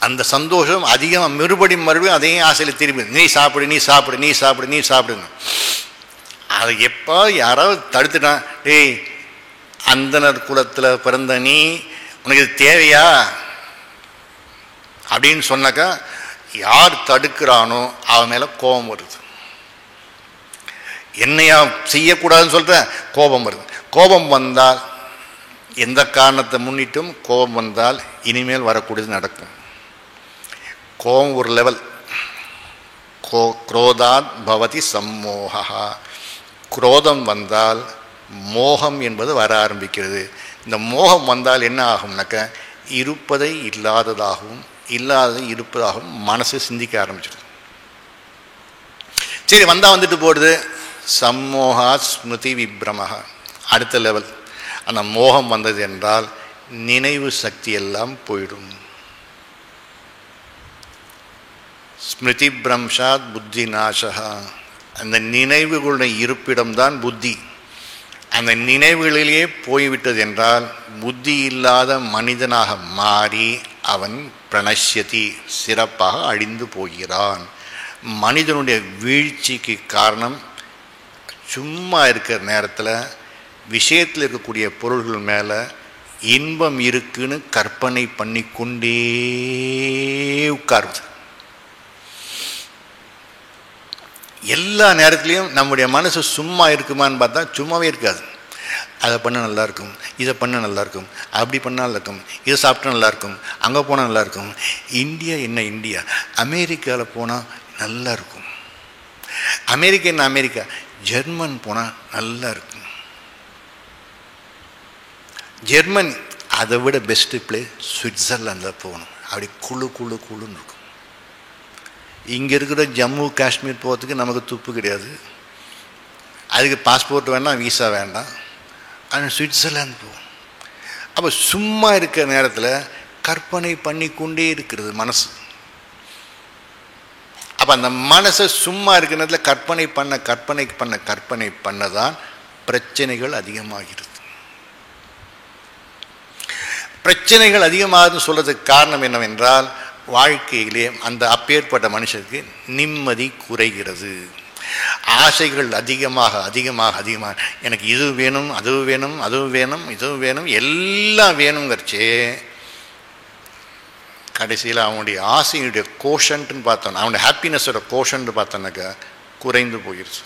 அந்த சந்தோஷம் அதிகம் மறுபடியும் அதே ஆசையில் திரும்பி, நீ சாப்பிடு, நீ சாப்பிடு, நீ சாப்பிடு, நீ சாப்பிடுங்க. அதை எப்போ யாராவது தடுத்துட்டான், டேய் அந்தனர் குலத்தில் பிறந்த நீ, உனக்கு இது தேவையா அப்படின்னு சொன்னாக்கா, யார் தடுக்கிறானோ அவன் மேலே கோபம் வருது. என்னையா செய்யக்கூடாதுன்னு சொல்கிற, கோபம் வருது. கோபம் வந்தால், எந்த காரணத்தை முன்னிட்டும் கோபம் வந்தால் இனிமேல் வரக்கூடியது நடக்கும். கோபம் ஒரு லெவல். குரோதாத் பவதி சம்மோகா. குரோதம் வந்தால் மோகம் என்பது வர ஆரம்பிக்கிறது. இந்த மோகம் வந்தால் என்ன ஆகும்னாக்க, இருப்பதை இல்லாததாகவும் இல்லாததை இருப்பதாகவும் மனசு சிந்திக்க ஆரம்பிச்சிடுது. சரி, வந்தால் வந்துட்டு போடுது. சம்மோகா ஸ்மிருதி விப்ரமஹா, அடுத்த லெவல். அந்த மோகம் வந்தது என்றால் நினைவு சக்தி எல்லாம் போயிடும். ஸ்மிருதி பிரம்ஷாத் புத்தி நாசகா. அந்த நினைவுகளுடைய இருப்பிடம்தான் புத்தி. அந்த நினைவுகளிலேயே போய்விட்டது என்றால் புத்தி இல்லாத மனிதனாக மாறி அவன் பிரணஷ்யதி, சிறப்பாக அழிந்து போகிறான். மனிதனுடைய வீழ்ச்சிக்கு காரணம், சும்மா இருக்கிற நேரத்தில் விஷயத்தில் இருக்கக்கூடிய பொருள்கள் மேலே இன்பம் இருக்குன்னு கற்பனை பண்ணி கொண்டே உட்காருது. எல்லா நேரத்துலையும் நம்முடைய மனசு சும்மா இருக்குமான்னு பார்த்தா சும்மாவே இருக்காது. அதை பண்ண நல்லாயிருக்கும், இதை பண்ண நல்லாயிருக்கும், அப்படி பண்ணால் நல்லாயிருக்கும், இதை சாப்பிட்டா நல்லாயிருக்கும், அங்கே போனால் நல்லாயிருக்கும். இந்தியா என்ன இந்தியா, அமெரிக்காவில் போனால் நல்லா இருக்கும். அமெரிக்கா என்ன அமெரிக்கா, ஜெர்மன் போனால் நல்லா இருக்கும். ஜெர்மன் அதை விட பெஸ்ட்டு பிளேஸ் சுவிட்சர்லாண்டில் போகணும். அப்படி குழு குழு குழுன்னு இருக்கும். இங்கே இருக்கிற ஜம்மு காஷ்மீர் போகிறதுக்கு நமக்கு துப்பு கிடையாது. அதுக்கு பாஸ்போர்ட் வேண்டாம், வீசா வேண்டாம். ஆனால் சுவிட்சர்லாந்து போகும். அப்போ சும்மா இருக்கிற நேரத்தில் கற்பனை பண்ணி கொண்டே இருக்கிறது மனசு. அப்போ அந்த மனசை சும்மா இருக்கிற நேரத்தில் கற்பனை பண்ண தான் பிரச்சனைகள் அதிகமாகிறது. பிரச்சனைகள் அதிகமாகுதுன்னு சொல்றதுக்கு காரணம் என்னவென்றால் வாழ்க்கையிலே அந்த அப்பேற்பட்ட மனுஷனுக்கு நிம்மதி குறைகிறது. ஆசைகள் அதிகமாக அதிகமாக அதிகமாக எனக்கு இது வேணும், அது வேணும், அதுவும் வேணும், இதுவும் வேணும், எல்லாம் வேணுங்கிறச்சே கடைசியில் அவனுடைய ஆசையுடைய கோஷன்ட்டுன்னு பார்த்தோன்னா, அவனுடைய ஹாப்பினஸோட கோஷன்ட்டு பார்த்தோன்னாக்கா குறைந்து போயிடுச்சு.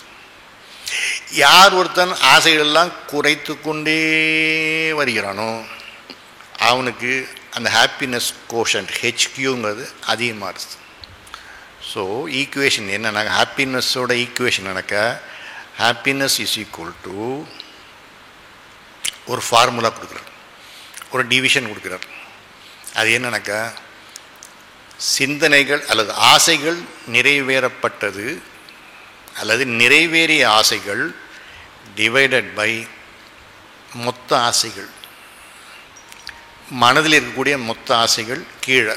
யார் ஒருத்தன் ஆசைகளெல்லாம் குறைத்து கொண்டே வருகிறானோ அவனுக்கு அந்த ஹாப்பினஸ் கோஷன்ட் ஹெச்கியூங்கிறது அதிகமாகிடுது. ஸோ ஈக்குவேஷன் என்னன்னா, ஹாப்பினஸோட ஈக்குவேஷன் என்னக்கா, ஹாப்பினஸ் இஸ் ஈக்குவல் டு ஒரு ஃபார்முலா கொடுக்குறார், ஒரு டிவிஷன் கொடுக்குறார். அது என்னன்னாக்கா, சிந்தனைகள் அல்லது ஆசைகள் நிறைவேறப்பட்டது அல்லது நிறைவேறிய ஆசைகள் டிவைடட் பை மொத்த ஆசைகள், மனதில் இருக்கக்கூடிய மொத்த ஆசைகள் கீழே,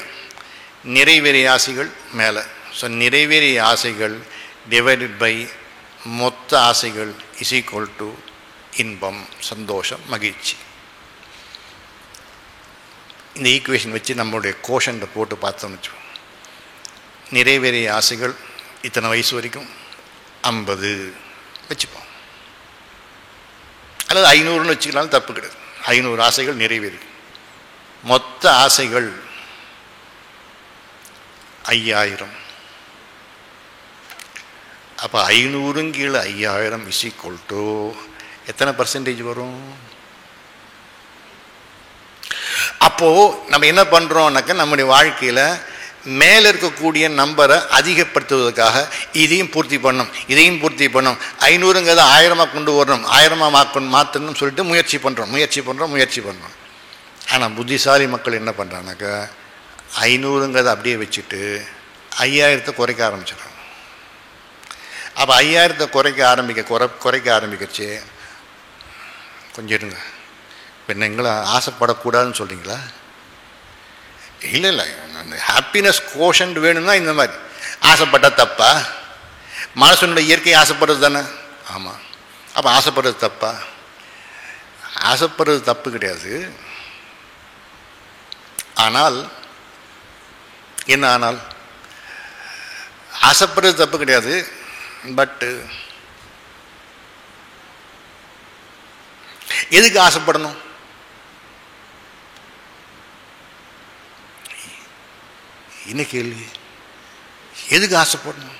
நிறைவேறிய ஆசைகள் மேலே. ஸோ நிறைவேறிய ஆசைகள் டிவைடட் பை மொத்த ஆசைகள் இஸ் ஈக்குவல் டு இன்பம், சந்தோஷம், மகிழ்ச்சி. இந்த ஈக்குவேஷன் வச்சு நம்மளுடைய கோஷன்ட்டை போட்டு பார்த்தோம்னு வச்சுக்கோம். நிறைவேறிய ஆசைகள் இத்தனை வயசு வரைக்கும் 50 வச்சுப்போம், அல்லது 500ன்னு வச்சுக்கலாலும் தப்பு கிடையாது. 500 ஆசைகள் நிறைவேறி, மொத்த ஆசைகள் 5000. அப்போ 500 கீழே 5000 இஸ் ஈக்குவல் டு எத்தனை பர்சன்டேஜ் வரும்? அப்போது நம்ம என்ன பண்ணுறோம்னாக்கா, நம்முடைய வாழ்க்கையில் மேலே இருக்கக்கூடிய நம்பரை அதிகப்படுத்துவதற்காக இதையும் பூர்த்தி பண்ணணும், இதையும் பூர்த்தி பண்ணணும், 500ங்கிறத 1000 கொண்டு வரணும், 1000 மாற்றணும்னு சொல்லிட்டு முயற்சி பண்ணுறோம். ஆனால் புத்திசாலி மக்கள் என்ன பண்ணுறாங்கனாக்கா, 500ங்கிறத அப்படியே வச்சுட்டு 5000 குறைக்க ஆரம்பிச்சிடறாங்க. அப்போ 5000 குறைக்க ஆரம்பிக்கச்சு, கொஞ்சம் இருங்க, இப்போ எங்களை ஆசைப்படக்கூடாதுன்னு சொல்கிறீங்களா? இல்லை, அந்த ஹாப்பினஸ் கோஷன்ட் வேணும்னா இந்த மாதிரி ஆசைப்பட்டால் தப்பா? மனசனுடைய இயற்கை ஆசைப்படுறது தானே. ஆமாம். அப்போ ஆசைப்படுறது தப்பா? ஆசைப்படுறது தப்பு கிடையாது. ஆனால் என்ன, ஆனால் ஆசைப்படுறது தப்பு கிடையாது. பட்டு எதுக்கு ஆசைப்படணும்? என்ன கேள்வி? எதுக்கு ஆசைப்படணும்?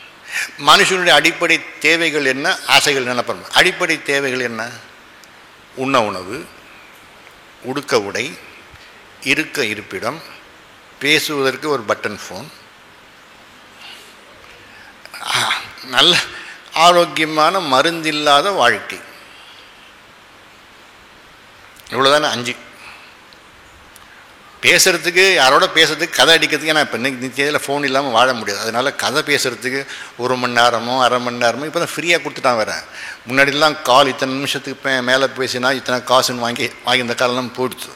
மனுஷனுடைய அடிப்படை தேவைகள் என்ன, ஆசைகள் என்ன பண்ணணும்? அடிப்படை தேவைகள் என்ன? உண்ண உணவு, உடுக்க உடை, இருக்க இருப்பிடம், பேசுவதற்கு ஒரு பட்டன் ஃபோன், நல்ல ஆரோக்கியமான மருந்தில்லாத வாழ்க்கை. இவ்வளோதானே 5. பேசுகிறதுக்கு, யாரோட பேசுறதுக்கு, கதை அடிக்கிறதுக்கு, ஏன்னா இப்போ நிச்சயத்தில் ஃபோன் இல்லாமல் வாழ முடியாது. அதனால் கதை பேசுகிறதுக்கு 1 மணி நேரமோ 1/2 மணி நேரமோ இப்போ தான் ஃப்ரீயாக கொடுத்துட்டான். வேறு முன்னாடிலாம் கால் இத்தனை நிமிஷத்துக்கு மேலே பேசினா இத்தனை காசுன்னு வாங்கி இந்த காலெல்லாம் போயிடுச்சு.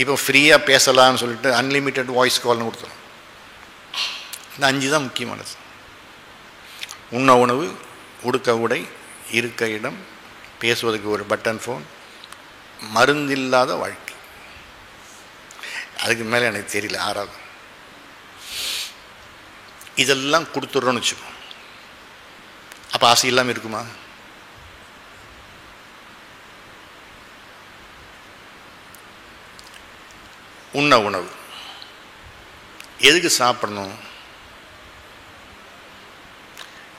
இப்போ ஃப்ரீயாக பேசலாம்னு சொல்லிட்டு அன்லிமிட்டெட் வாய்ஸ் கால்னு கொடுத்துரும். இந்த 5 தான் முக்கியமானது. உண்ண உணவு, உடுக்க உடை, இருக்க இடம், பேசுவதற்கு ஒரு பட்டன் ஃபோன், மருந்தில்லாத வாழ்க்கை. அதுக்கு மேலே எனக்கு தெரியல. 6வது இதெல்லாம் கொடுத்துட்றோன்னு வச்சுக்கோம். அப்போ ஆசை இல்லாமல் இருக்குமா? உண்ண உணவு எதுக்கு சாப்பிடணும்?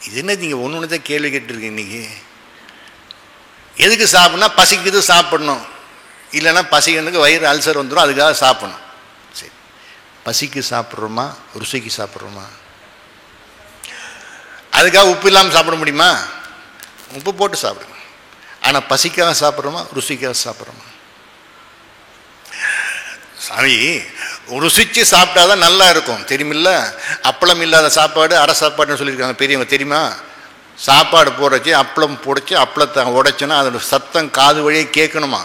இது என்ன நீங்கள் ஒன்று தான் கேள்வி கேட்டுருக்கீங்க இன்றைக்கி. எதுக்கு சாப்பிட்னா, பசிக்குது சாப்பிடணும், இல்லைன்னா பசிக்கிறதுக்கு வயிறு அல்சர் வந்துடும், அதுக்காக சாப்பிடணும். சரி, பசிக்கு சாப்பிட்றோமா, ருசிக்கு சாப்பிட்றோமா? அதுக்காக உப்பு இல்லாமல் சாப்பிட முடியுமா? உப்பு போட்டு சாப்பிடுங்க. ஆனால் பசிக்காக சாப்பிட்றோமா, ருசிக்காக சாப்பிட்றோமா? சாமி, ருசிச்சு சாப்பிட்டாதான் நல்லா இருக்கும் தெரியுமில்ல. அப்பளம் இல்லாத சாப்பாடு அரை சாப்பாடுன்னு சொல்லியிருக்காங்க பெரியவங்க, தெரியுமா? சாப்பாடு போடச்சு அப்பளம் போடச்சு அப்பளத்தை உடைச்சுன்னா அதோட சத்தம் காது வழியே கேட்கணுமா?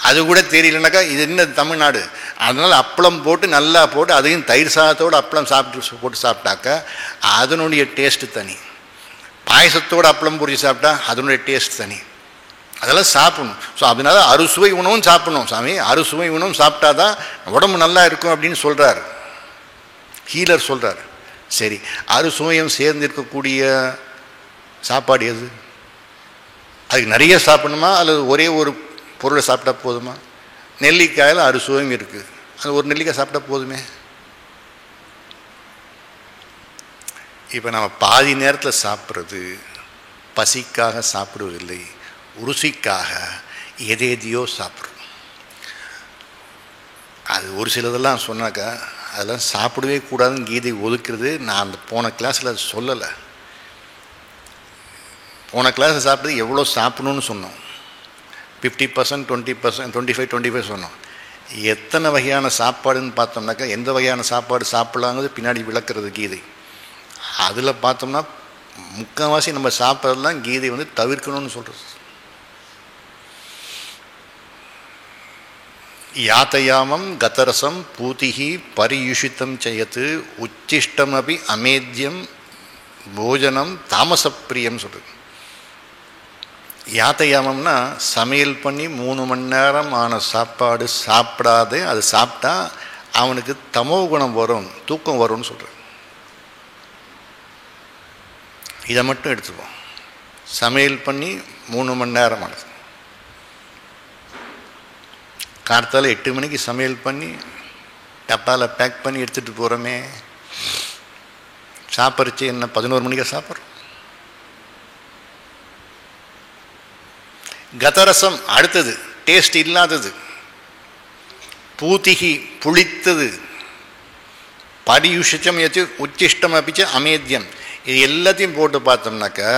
அது கூட தெரியலனாக்கா இது என்ன தமிழ்நாடு? அதனால் அப்பளம் போட்டு நல்லா போட்டு அதையும் தயிர் சாதத்தோடு அப்பளம் போட்டு சாப்பிட்டாக்கா அதனுடைய டேஸ்ட்டு தனி. பாயசத்தோடு அப்பளம் பொரிச்சு சாப்பிட்டா அதனுடைய டேஸ்ட் தனி. அதெல்லாம் சாப்பிடணும். ஸோ அதனால அறுசுவை உணவும் சாப்பிடணும் சாமி. அறுசுவை உணவும் சாப்பிட்டா தான் உடம்பு நல்லா இருக்கும் அப்படின்னு சொல்கிறார் ஹீலர் சொல்கிறார். சரி, அறுசுவையும் சேர்ந்திருக்கக்கூடிய சாப்பாடு எது? அதுக்கு நிறைய சாப்பிடணுமா அல்லது ஒரே ஒரு பொருளை சாப்பிட்டா போதுமா? நெல்லிக்காயில் அறுசுவையும் இருக்குது, அது ஒரு நெல்லிக்காய் சாப்பிட்டா போதுமே. இப்போ நம்ம பாதி நேரத்தில் சாப்பிட்றது பசிக்காக சாப்பிடுவதில்லை, ருசிக்காக எதையோ சாப்பிட்றோம். அது ஒரு சிலதெல்லாம் சொன்னாக்கா அதெல்லாம் சாப்பிடவே கூடாதுன்னு கீதை ஒதுக்குறது. நான் அந்த போன கிளாஸில் அது சொல்லலை. போன கிளாஸில் சாப்பிட்றது எவ்வளோ சாப்பிடணும்னு சொன்னோம். 50%, 20%, 25 சொன்னோம். எத்தனை வகையான சாப்பாடுன்னு பார்த்தோம்னாக்கா எந்த வகையான சாப்பாடு சாப்பிட்லாங்கிறது பின்னாடி விளக்குறது கீதை. அதில் பார்த்தோம்னா முக்கால்வாசி நம்ம சாப்பிட்றதுலாம் கீதை தவிர்க்கணும்னு சொல்கிறது. யாத்தயாமம் கதரசம் பூதிஹி பரியுஷித்தம் செய்யத்து உச்சிஷ்டமபி அமேத்தியம் போஜனம் தாமசப்பிரியம் சொல்கிறது. யாத்தயாமம்னா சமையல் பண்ணி 3 மணி நேரம் ஆன சாப்பாடு சாப்பிடாதே. அது சாப்பிட்டா அவனுக்கு தமோ குணம் வரும், தூக்கம் வரும்னு சொல்கிறது. இதை மட்டும் எடுத்துப்போம். சமையல் பண்ணி 3 மணி நேரம் ஆனது. கார்த்தால 8 மணிக்கு சமையல் பண்ணி டப்பாவில் பேக் பண்ணி எடுத்துகிட்டு போகிறோமே, சாப்பிட்றச்சு என்ன 11 மணிக்கு சாப்பிட்றோம். கதரசம் அடுத்தது டேஸ்ட் இல்லாதது, பூதிகி புளித்தது, பரியுஷம் ஏச்சு உச்சிஷ்டம் அப்பிச்சு அமேத்தியம். இது எல்லாத்தையும் போட்டு பார்த்தோம்னாக்கா,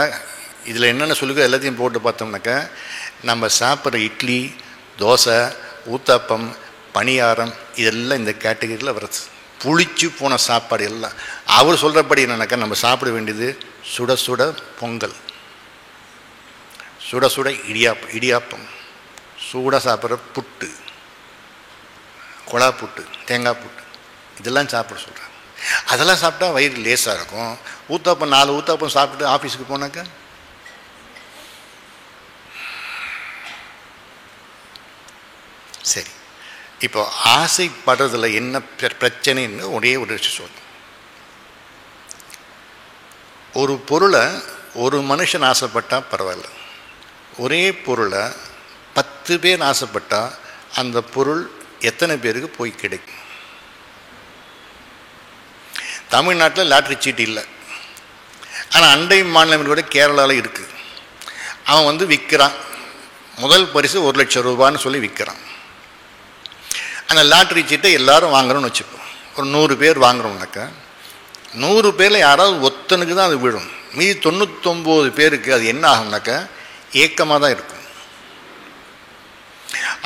இதில் என்னென்ன சொல்லுங்க எல்லாத்தையும் போட்டு பார்த்தோம்னாக்கா நம்ம சாப்பிட்ற இட்லி, தோசை, ஊத்தாப்பம், பணியாரம் இதெல்லாம் இந்த கேட்டகரியில் வருது. புளிச்சு போன சாப்பாடு எல்லாம். அவர் சொல்கிறபடி என்னன்னாக்கா நம்ம சாப்பிட வேண்டியது சுட சுட பொங்கல், சுட சுட இடியாப்பம், சூடாக சாப்பிட்ற புட்டு, கொழா புட்டு, தேங்காய் புட்டு, இதெல்லாம் சாப்பிட சொல்கிறாங்க. அதெல்லாம் சாப்பிட்டா வயிறு லேசாக இருக்கும். ஊத்தாப்பம் 4 ஊத்தாப்பம் சாப்பிட்டு ஆஃபீஸுக்கு போனாக்கா சரி. இப்போ ஆசைப்படுறதுல என்ன பிரச்சனைன்னு ஒரே ஒரு விஷயம் சொல்லணும். ஒரு பொருளை ஒரு மனுஷன் ஆசைப்பட்டால் பரவாயில்ல, ஒரே பொருளை 10 பேர் ஆசைப்பட்டால் அந்த பொருள் எத்தனை பேருக்கு போய் கிடைக்கும்? தமிழ்நாட்டில் லாட்ரி சீட்டு இல்லை, ஆனால் அண்டை மாநிலம் கூட கேரளாவில் இருக்குது. அவன் விற்கிறான், முதல் பரிசு 1 லட்சம் ரூபான்னு சொல்லி விற்கிறான். அந்த லாட்ரி சீட்டை எல்லாரும் வாங்குறோன்னு வச்சுப்போம். ஒரு 100 பேர் வாங்குறோம்னாக்கா 100 பேரில் யாராவது ஒருத்தனுக்கு தான் அது விழும். மீதி 99 பேருக்கு அது என்ன ஆகும்னாக்கா ஏக்கமாக தான் இருக்கும்.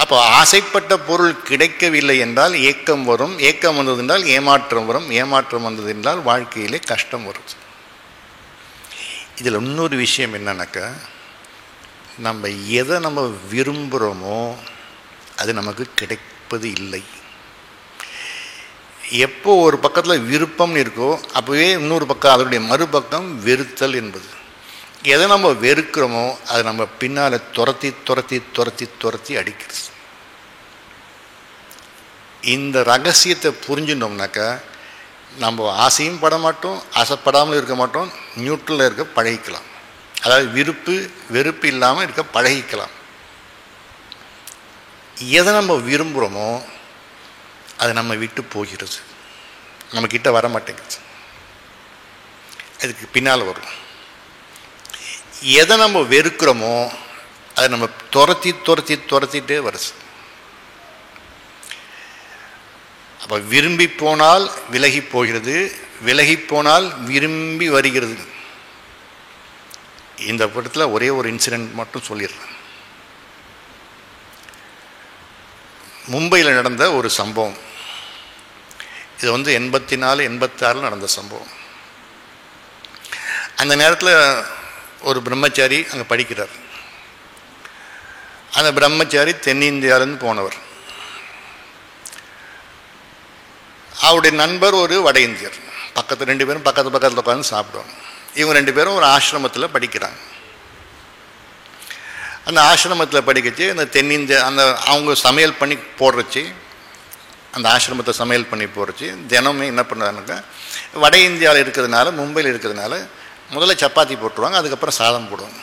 அப்போ ஆசைப்பட்ட பொருள் கிடைக்கவில்லை என்றால் ஏக்கம் வரும், ஏக்கம் வந்தது என்றால் ஏமாற்றம் வரும், ஏமாற்றம் வந்தது என்றால் வாழ்க்கையிலே கஷ்டம் வரும். இதில் இன்னொரு விஷயம் என்னன்னாக்கா, நம்ம எதை நம்ம விரும்புகிறோமோ அது நமக்கு கிடைப்பது இல்லை. எப்போ ஒரு பக்கத்தில் விருப்பம்னு இருக்கோ அப்போவே இன்னொரு பக்கம் அதனுடைய மறுபக்கம் வெறுத்தல் என்பது. எதை நம்ம வெறுக்கிறோமோ அது நம்ம பின்னால் துரத்தி துரத்தி துரத்தி துரத்தி அடிக்கிறது. இந்த ரகசியத்தை புரிஞ்சுட்டோம்னாக்கா நம்ம ஆசையும் பட மாட்டோம், ஆசைப்படாமல் இருக்க மாட்டோம், நியூட்ரலில் இருக்க பழகிக்கலாம். அதாவது விருப்பு வெறுப்பு இல்லாமல் இருக்க பழகிக்கலாம். எதை நம்ம விரும்புகிறோமோ அது நம்ம விட்டு போகிறது, நம்மக்கிட்ட வர மாட்டேங்குது, அதுக்கு பின்னால் வரும். எதை நம்ம வெறுக்கிறோமோ அதை நம்ம துரத்தி துரத்தி துரத்திட்டே வருது. அப்போ விரும்பி போனால் விலகி போகிறது, விலகி போனால் விரும்பி வருகிறது. இந்த படத்தில் ஒரே ஒரு இன்சிடெண்ட் மட்டும் சொல்லிடுறேன். மும்பையில் நடந்த ஒரு சம்பவம். இது 84, 86 நடந்த சம்பவம். அந்த நேரத்தில் ஒரு பிரம்மச்சாரி அங்கே படிக்கிறார். அந்த பிரம்மச்சாரி தென்னிந்தியாவிலேருந்து போனவர். அவருடைய நண்பர் ஒரு வட இந்தியர். 2 பேரும் பக்கத்தில் உட்காந்து சாப்பிடுவாங்க. இவங்க 2 பேரும் ஒரு ஆசிரமத்தில் படிக்கிறாங்க. அந்த ஆசிரமத்தில் படிக்கச்சு அந்த தென்னிந்திய அந்த அவங்க சமையல் பண்ணி போடுறச்சு, அந்த ஆசிரமத்தை சமையல் பண்ணி போடுறச்சு தினமே என்ன பண்ணுறாங்கக்கா, வட இந்தியாவில் இருக்கிறதுனால, மும்பையில் இருக்கிறதுனால முதல்ல சப்பாத்தி போட்டுருவாங்க, அதுக்கப்புறம் சாதம் போடுவாங்க.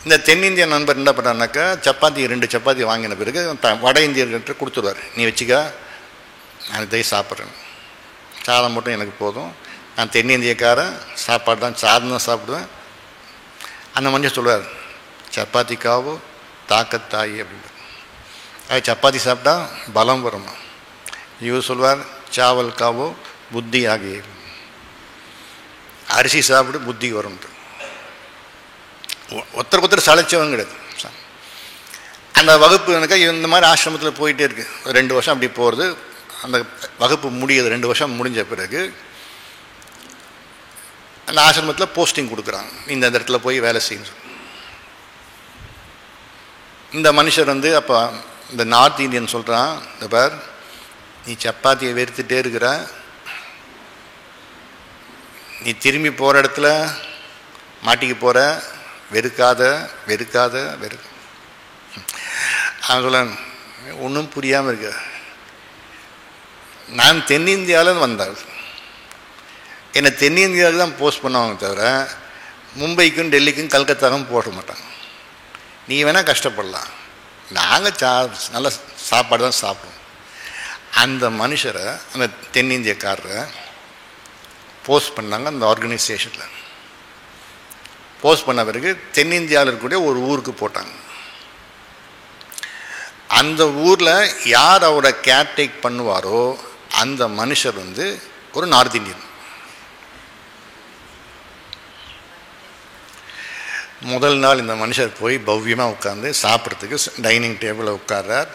இந்த தென்னிந்திய நண்பர் என்ன பண்ணுறாருனாக்கா, சப்பாத்தி 2 சப்பாத்தி வாங்கின பிறகு வட இந்தியர்கிட்ட கொடுத்துருவார், நீ வச்சுக்கா, நான் இதை சாப்பிட்றேன், சாதம் மட்டும் எனக்கு போதும், நான் தென்னிந்தியக்காரன், சாப்பாடு தான், சாதம் தான் சாப்பிடுவேன். அந்த மனுஷன் சொல்லுவார், சப்பாத்திக்காவோ தாக்கத்தாயி அப்படின்ட்டு. அது சப்பாத்தி சாப்பிட்டா பலம் வருமா. இவர் சொல்வார், சாவல்காவோ புத்தி ஆகிய, அரிசி சாப்பிட்டு புத்தி வரும்ட்டு. ஒருத்தருக்கு ஒருத்தர் சளைச்சவங்க கிடையாது. அந்த வகுப்பு எனக்கு இந்த மாதிரி ஆசிரமத்தில் போயிட்டே இருக்கு. 2 வருஷம் அப்படி போகிறது. அந்த வகுப்பு முடியுது, 2 வருஷம் முடிஞ்ச பிறகு அந்த ஆசிரமத்தில் போஸ்டிங் கொடுக்குறாங்க, இந்த இடத்துல போய் வேலை செய்யணும். இந்த மனுஷர் வந்து அப்போ இந்த நார்த் இந்தியன் சொல்கிறான், இந்த பார், நீ சப்பாத்தியை வெறுத்துட்டே இருக்கிற, நீ திரும்பி போகிற இடத்துல மாட்டிக்கு போகிற, வெறுக்காத வெறுக்காத வெறுக்க. அவன் சொல்ல, ஒன்றும் புரியாமல் இருக்க, நான் தென்னிந்தியாவில் வந்தாள், என்னை தென்னிந்தியாவில் தான் போஸ்ட் பண்ணுவாங்க தவிர மும்பைக்கும் டெல்லிக்கும் கல்கத்தாவும் போட மாட்டாங்க. நீ வேணால் கஷ்டப்படலாம், நாங்கள் நல்ல சாப்பாடு தான் சாப்பிடுவோம். அந்த மனுஷரை, அந்த தென்னிந்தியக்காரரை போஸ்ட் பண்ணாங்க அந்த ஆர்கனைசேஷனில். போஸ்ட் பண்ண பிறகு தென்னிந்தியாவில் இருக்கக்கூடிய ஒரு ஊருக்கு போட்டாங்க. அந்த ஊரில் யார் அவரை கேர்டேக் பண்ணுவாரோ அந்த மனுஷர் வந்து ஒரு நார்த் இந்தியன். முதல் நாள் இந்த மனுஷர் போய் பவ்யமாக உட்காந்து சாப்பிட்றதுக்கு டைனிங் டேபிளில் உட்கார்றார்.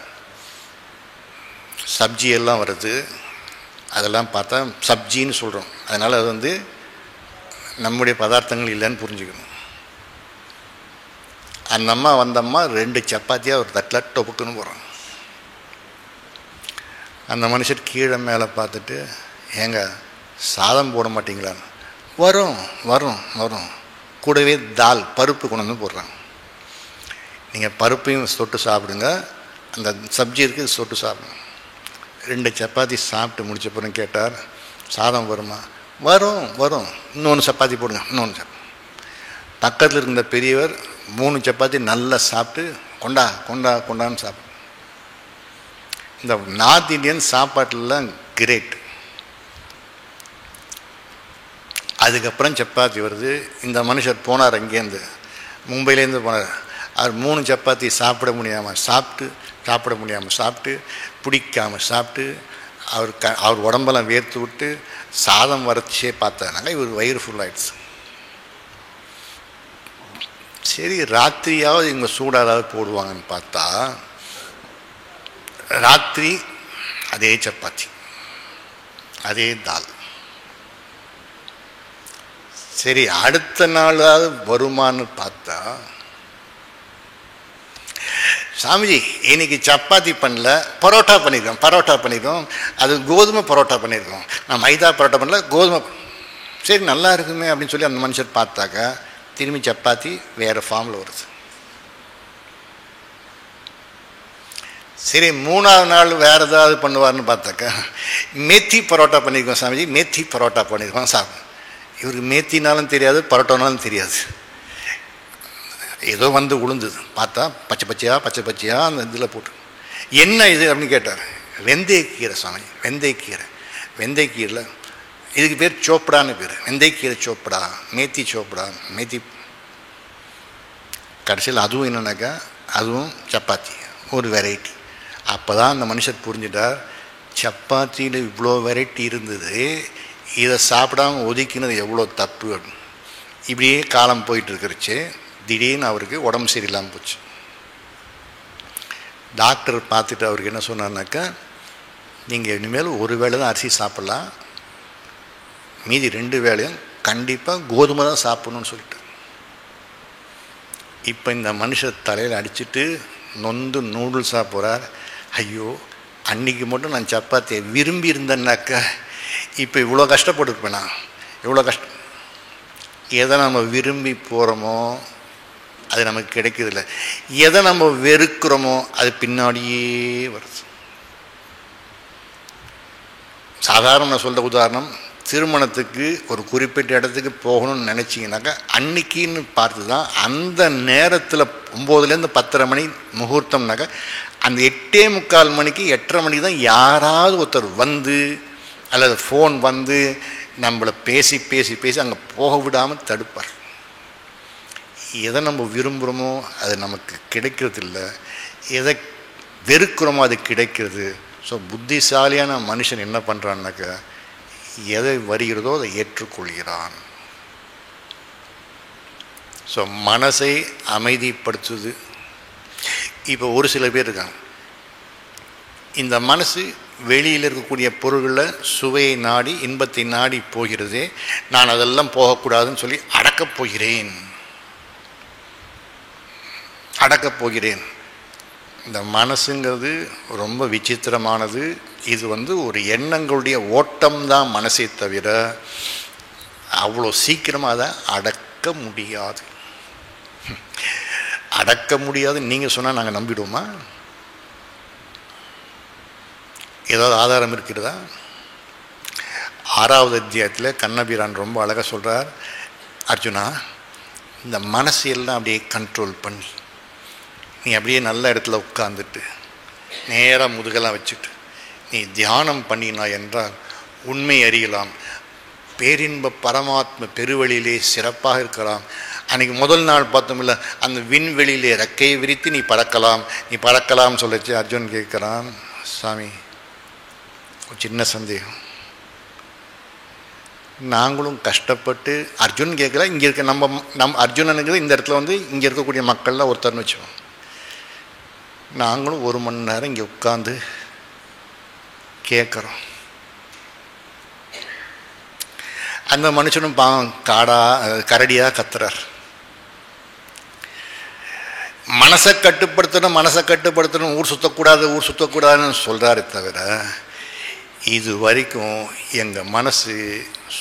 சப்ஜி எல்லாம் வருது, அதெல்லாம் பார்த்தா சப்ஜின்னு சொல்கிறோம், அதனால் அது வந்து நம்முடைய பதார்த்தங்கள் இல்லைன்னு புரிஞ்சுக்கணும். அந்த அம்மா வந்தம்மா 2 சப்பாத்தியாக ஒரு தட்டில் டொப்புக்குன்னு போகிறாங்க. அந்த மனுஷர் கீழே மேலே பார்த்துட்டு, ஏங்க சாதம் போட மாட்டிங்களான்னு. வரும் வரும் வரும், கூடவே தால் பருப்பு கொண்டு வந்து போடுறாங்க. நீங்கள் பருப்பையும் சொட்டு சாப்பிடுங்க, அந்த சப்ஜி இருக்குது சொட்டு சாப்பிடுங்க. 2 சப்பாத்தி சாப்பிட்டு முடிச்ச பிறகு கேட்டார், சாதம் வருமா? வரும் வரும், இன்னொன்று சப்பாத்தி போடுங்க, இன்னொன்று சப்பாத்தி. பக்கத்தில் இருந்த பெரியவர் 3 சப்பாத்தி நல்லா சாப்பிட்டு கொண்டா கொண்டா கொண்டான்னு சாப்பிடு. இந்த நார்த் இந்தியன் சாப்பாட்டுலாம் கிரேட். அதுக்கப்புறம் சப்பாத்தி வருது. இந்த மனுஷர் போனார், அங்கேருந்து மும்பையிலேருந்து போனார். அவர் 3 சப்பாத்தி சாப்பிட முடியாமல் சாப்பிட்டு பிடிக்காமல் சாப்பிட்டு அவர் உடம்பெல்லாம் வேர்த்து விட்டு சாதம் வரைச்சே பார்த்தாங்க. இவர் வயிறு ஃபுல்லாகிடுச்சு. சரி, ராத்திரியாவது இவங்க சூடாதாவது போடுவாங்கன்னு பார்த்தா ராத்திரி அதே சப்பாத்தி, அதே தால். சரி, அடுத்த நாளாவது வருமானு பார்த்தா, சாமிஜி இன்னைக்கு சப்பாத்தி பண்ணல, பரோட்டா பண்ணியிருக்கோம், அது கோதுமை பரோட்டா பண்ணியிருக்கோம், நான் மைதா பரோட்டா பண்ணல, கோதுமை. சரி, நல்லா இருக்குமே அப்படின்னு சொல்லி அந்த மனுஷர் பார்த்தாக்கா திரும்பி சப்பாத்தி வேறு ஃபார்மில் வருது. சரி, 3ஆவது நாள் வேறு ஏதாவது பண்ணுவார்னு பார்த்தாக்கா மேத்தி பரோட்டா பண்ணியிருக்கோம் சாமிஜி, மேத்தி பரோட்டா பண்ணியிருக்கோம் சாப்பிடும். இவருக்கு மேத்தினாலும் தெரியாது, பரோட்டானாலும் தெரியாது. ஏதோ வந்து உளுந்துது, பார்த்தா பச்சை பச்சையாக அந்த இதில் போட்டு, என்ன இது அப்படின்னு கேட்டார். வெந்தயக்கீரை சாமி, வெந்தயக்கீரையில் இதுக்கு பேர் சோப்படான்னு பேர், வெந்தயக்கீரை சோப்படா, மேத்தி சோப்படா, மேத்தி. கடைசியில் அதுவும் என்னன்னாக்கா அதுவும் சப்பாத்தி, ஒரு வெரைட்டி. அப்போ தான் அந்த மனுஷர் புரிஞ்சுட்டார், சப்பாத்தியில் இவ்வளோ வெரைட்டி இருந்தது, இதை சாப்பிடாம ஒதுக்கினது எவ்வளோ தப்பு. இப்படியே காலம் போயிட்டுருக்குறச்சு திடீர்னு அவருக்கு உடம்பு சரியில்லாமல் போச்சு. டாக்டர் பார்த்துட்டு அவருக்கு என்ன சொன்னார்னாக்கா, நீங்கள் இனிமேல் ஒரு வேளை தான் அரிசி சாப்பிட்லாம், மீதி 2 வேளையும் கண்டிப்பாக கோதுமை தான் சாப்பிடணும்னு சொல்லிட்டு. இப்போ இந்த மனுஷர் தலையில் அடிச்சுட்டு நொந்து நூடுல்ஸாக போகிறார். ஐயோ, அன்றைக்கி மட்டும் நான் சப்பாத்தியை விரும்பி இருந்தேன்னாக்கா இப்போ இவ்வளோ கஷ்டப்பட்டுருப்பேனா? எவ்வளோ கஷ்டம். எதை நம்ம விரும்பி போகிறோமோ அது நமக்கு கிடைக்கிறதில்ல. எதை நம்ம வெறுக்கிறோமோ அது பின்னாடியே வருது. சாதாரண சொல்கிற உதாரணம், திருமணத்துக்கு ஒரு குறிப்பிட்ட இடத்துக்கு போகணும்னு நினச்சிங்கனாக்கா அன்னைக்குன்னு பார்த்து தான் அந்த நேரத்தில் 9லேருந்து 10:30 மணி முகூர்த்தம்னாக்கா அந்த 8:45 மணிக்கு 8:30 மணிக்கு தான் யாராவது ஒருத்தர் வந்து அல்லது ஃபோன் வந்து நம்மளை பேசி பேசி பேசி அங்கே போக விடாமல் தடுப்பார். எதை நம்ம விரும்புகிறோமோ அது நமக்கு கிடைக்கிறதில்ல, எதை வெறுக்கிறோமோ அது கிடைக்கிறது. ஸோ புத்திசாலியான மனுஷன் என்ன பண்ணுறான்னாக்கா எதை வருகிறதோ அதை ஏற்றுக்கொள்கிறான். ஸோ மனசை அமைதிப்படுத்துது. இப்போ ஒரு சில பேர் இருக்காங்க, இந்த மனசு வெளியில் இருக்கக்கூடிய பொருள்களை சுவையை நாடி இன்பத்தை நாடி போகிறதே, நான் அதெல்லாம் போகக்கூடாதுன்னு சொல்லி அடக்கப் போகிறேன். இந்த மனசுங்கிறது ரொம்ப விசித்திரமானது. இது ஒரு எண்ணங்களுடைய ஓட்டம்தான் மனசை தவிர அவ்வளோ சீக்கிரமாக அதை அடக்க முடியாது. நீங்கள் சொன்னால் நாங்கள் நம்பிடுவோமா? ஏதாவது ஆதாரம் இருக்கிறதா? 6வது அத்தியாயத்தில் கண்ணபிரான் ரொம்ப அழகாக சொல்கிறார், அர்ஜுனா இந்த மனசையெல்லாம் அப்படியே கண்ட்ரோல் பண்ணி நீ அப்படியே நல்ல இடத்துல உட்கார்ந்துட்டு நேராக முதுகெல்லாம் வச்சுட்டு நீ தியானம் பண்ணினா என்றால் உண்மை அறியலாம், பேரின்ப பரமாத்ம பெருவெளியிலே சிறப்பாக இருக்கலாம். அன்றைக்கி முதல் நாள் பார்த்தோம்ல, அந்த விண்வெளியிலே ரெக்கையை விரித்து நீ பறக்கலாம் சொல்லிச்சு. அர்ஜுன் கேட்குறான், சாமி ஒரு சின்ன சந்தேகம், நாங்களும் கஷ்டப்பட்டு அர்ஜுன் கேட்கல, இங்கே இருக்க நம்ம அர்ஜுனனுக்கு இந்த இடத்துல இங்கே இருக்கக்கூடிய மக்கள்லாம் ஒருத்தர்னு வச்சுக்கோம், நாங்களும் 1 மணி நேரம் இங்கே உட்காந்து கேட்குறோம். அந்த மனுஷனும் பாவம் கரடியாக கத்துறார். மனசை கட்டுப்படுத்தணும், ஊர் சுற்றக்கூடாதுன்னு சொல்கிறாரு தவிர இது வரைக்கும் எங்கள் மனசு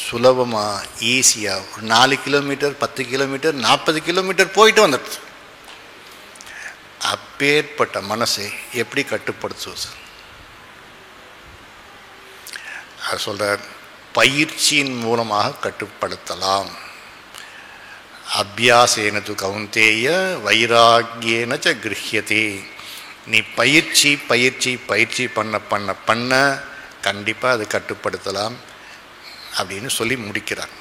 சுலபமாக ஈஸியாக ஒரு 4 கிலோமீட்டர் 10 கிலோமீட்டர் 40 கிலோமீட்டர் போயிட்டு வந்துடுது. அப்பேற்பட்ட மனசை எப்படி கட்டுப்படுத்துவது? அது சொல்கிறார், பயிற்சியின் மூலமாக கட்டுப்படுத்தலாம். அபியாசேனது கௌந்தேய வைராக்கியேன ச கிருஹ்யதே. நீ பயிற்சி பண்ண கண்டிப்பாக அது கட்டுப்படுத்தலாம் அப்படின்னு சொல்லி முடிக்கிறார்.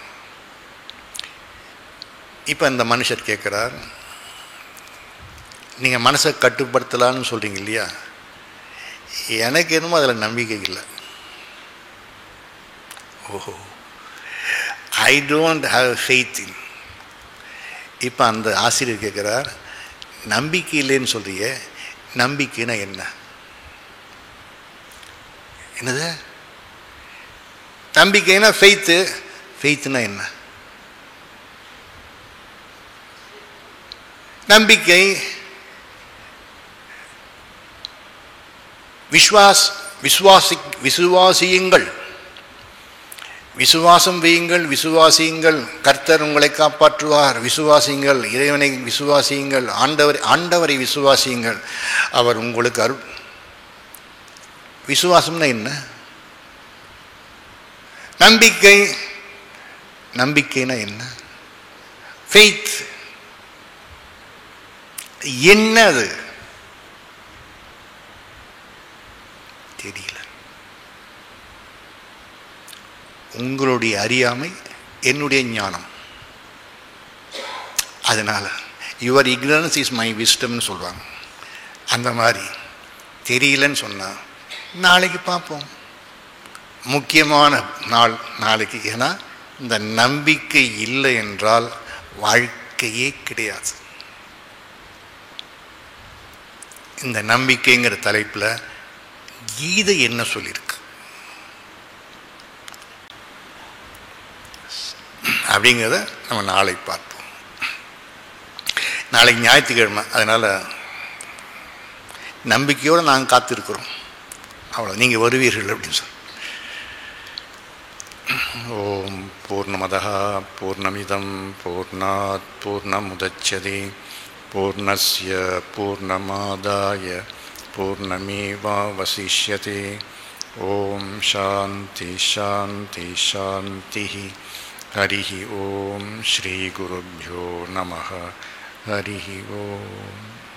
இப்போ இந்த மனுஷர் கேட்குறார், நீங்கள் மனசை கட்டுப்படுத்தலான்னு சொல்கிறீங்க இல்லையா, எனக்கு என்னமோ அதில் நம்பிக்கை இல்லை. ஓஹோ, ஐ டோன்ட் ஹாவ் ஃபெய்த் இன். இப்போ அந்த ஆசிரியர் கேட்குறார், நம்பிக்கை இல்லைன்னு சொல்கிறீங்க, நம்பிக்கைன்னா என்னது? நம்பிக்கைன்னா ஃபெய்த்துனா என்ன? நம்பிக்கை விசுவாசியுங்கள், விசுவாசம் விசுவாசியுங்கள், கர்த்தர் உங்களை காப்பாற்றுவார், விசுவாசியுங்கள், இறைவனை விசுவாசியுங்கள், ஆண்டவரை விசுவாசியுங்கள், அவர் உங்களுக்கு அருள். விசுவாசம்னா என்ன? நம்பிக்கைனா என்ன? ஃபெய்த் என்னது? தெரியல. உங்களுடைய அறியாமை என்னுடைய ஞானம். அதனால யுவர் இக்னரன்ஸ் இஸ் மை விஸ்டம்னு சொல்லுவாங்க. அந்த மாதிரி தெரியலன்னு சொன்னால் நாளைக்கு பார்ப்போம். முக்கியமான நாள் நாளைக்கு. ஏன்னா இந்த நம்பிக்கை இல்லை என்றால் வாழ்க்கையே கிடையாது. இந்த நம்பிக்கைங்கிற தலைப்பில் கீதை என்ன சொல்லியிருக்கு அப்படிங்கிறத நம்ம நாளைக்கு பார்ப்போம். நாளைக்கு ஞாயிற்றுக்கிழமை, அதனால் நம்பிக்கையோடு நாங்கள் காத்திருக்கிறோம். அவ்வளோ, நீங்கள் வருவீர்கள் அப்படின்னு சொல்லி. ஓம் பூர்ணமதः பூர்ணமிதம் பூர்ணாத் பூர்ணமுதச்யதே பூர்ணஸ்ய பூர்ணமாதாய பூர்ணமேவாவசிஷ்யதே. ஓம் சாந்தி சாந்தி சாந்தி. ஹரிஹி ஓம். ஸ்ரீ குருப்யோ நமः. ஹரிஹி ஓம்.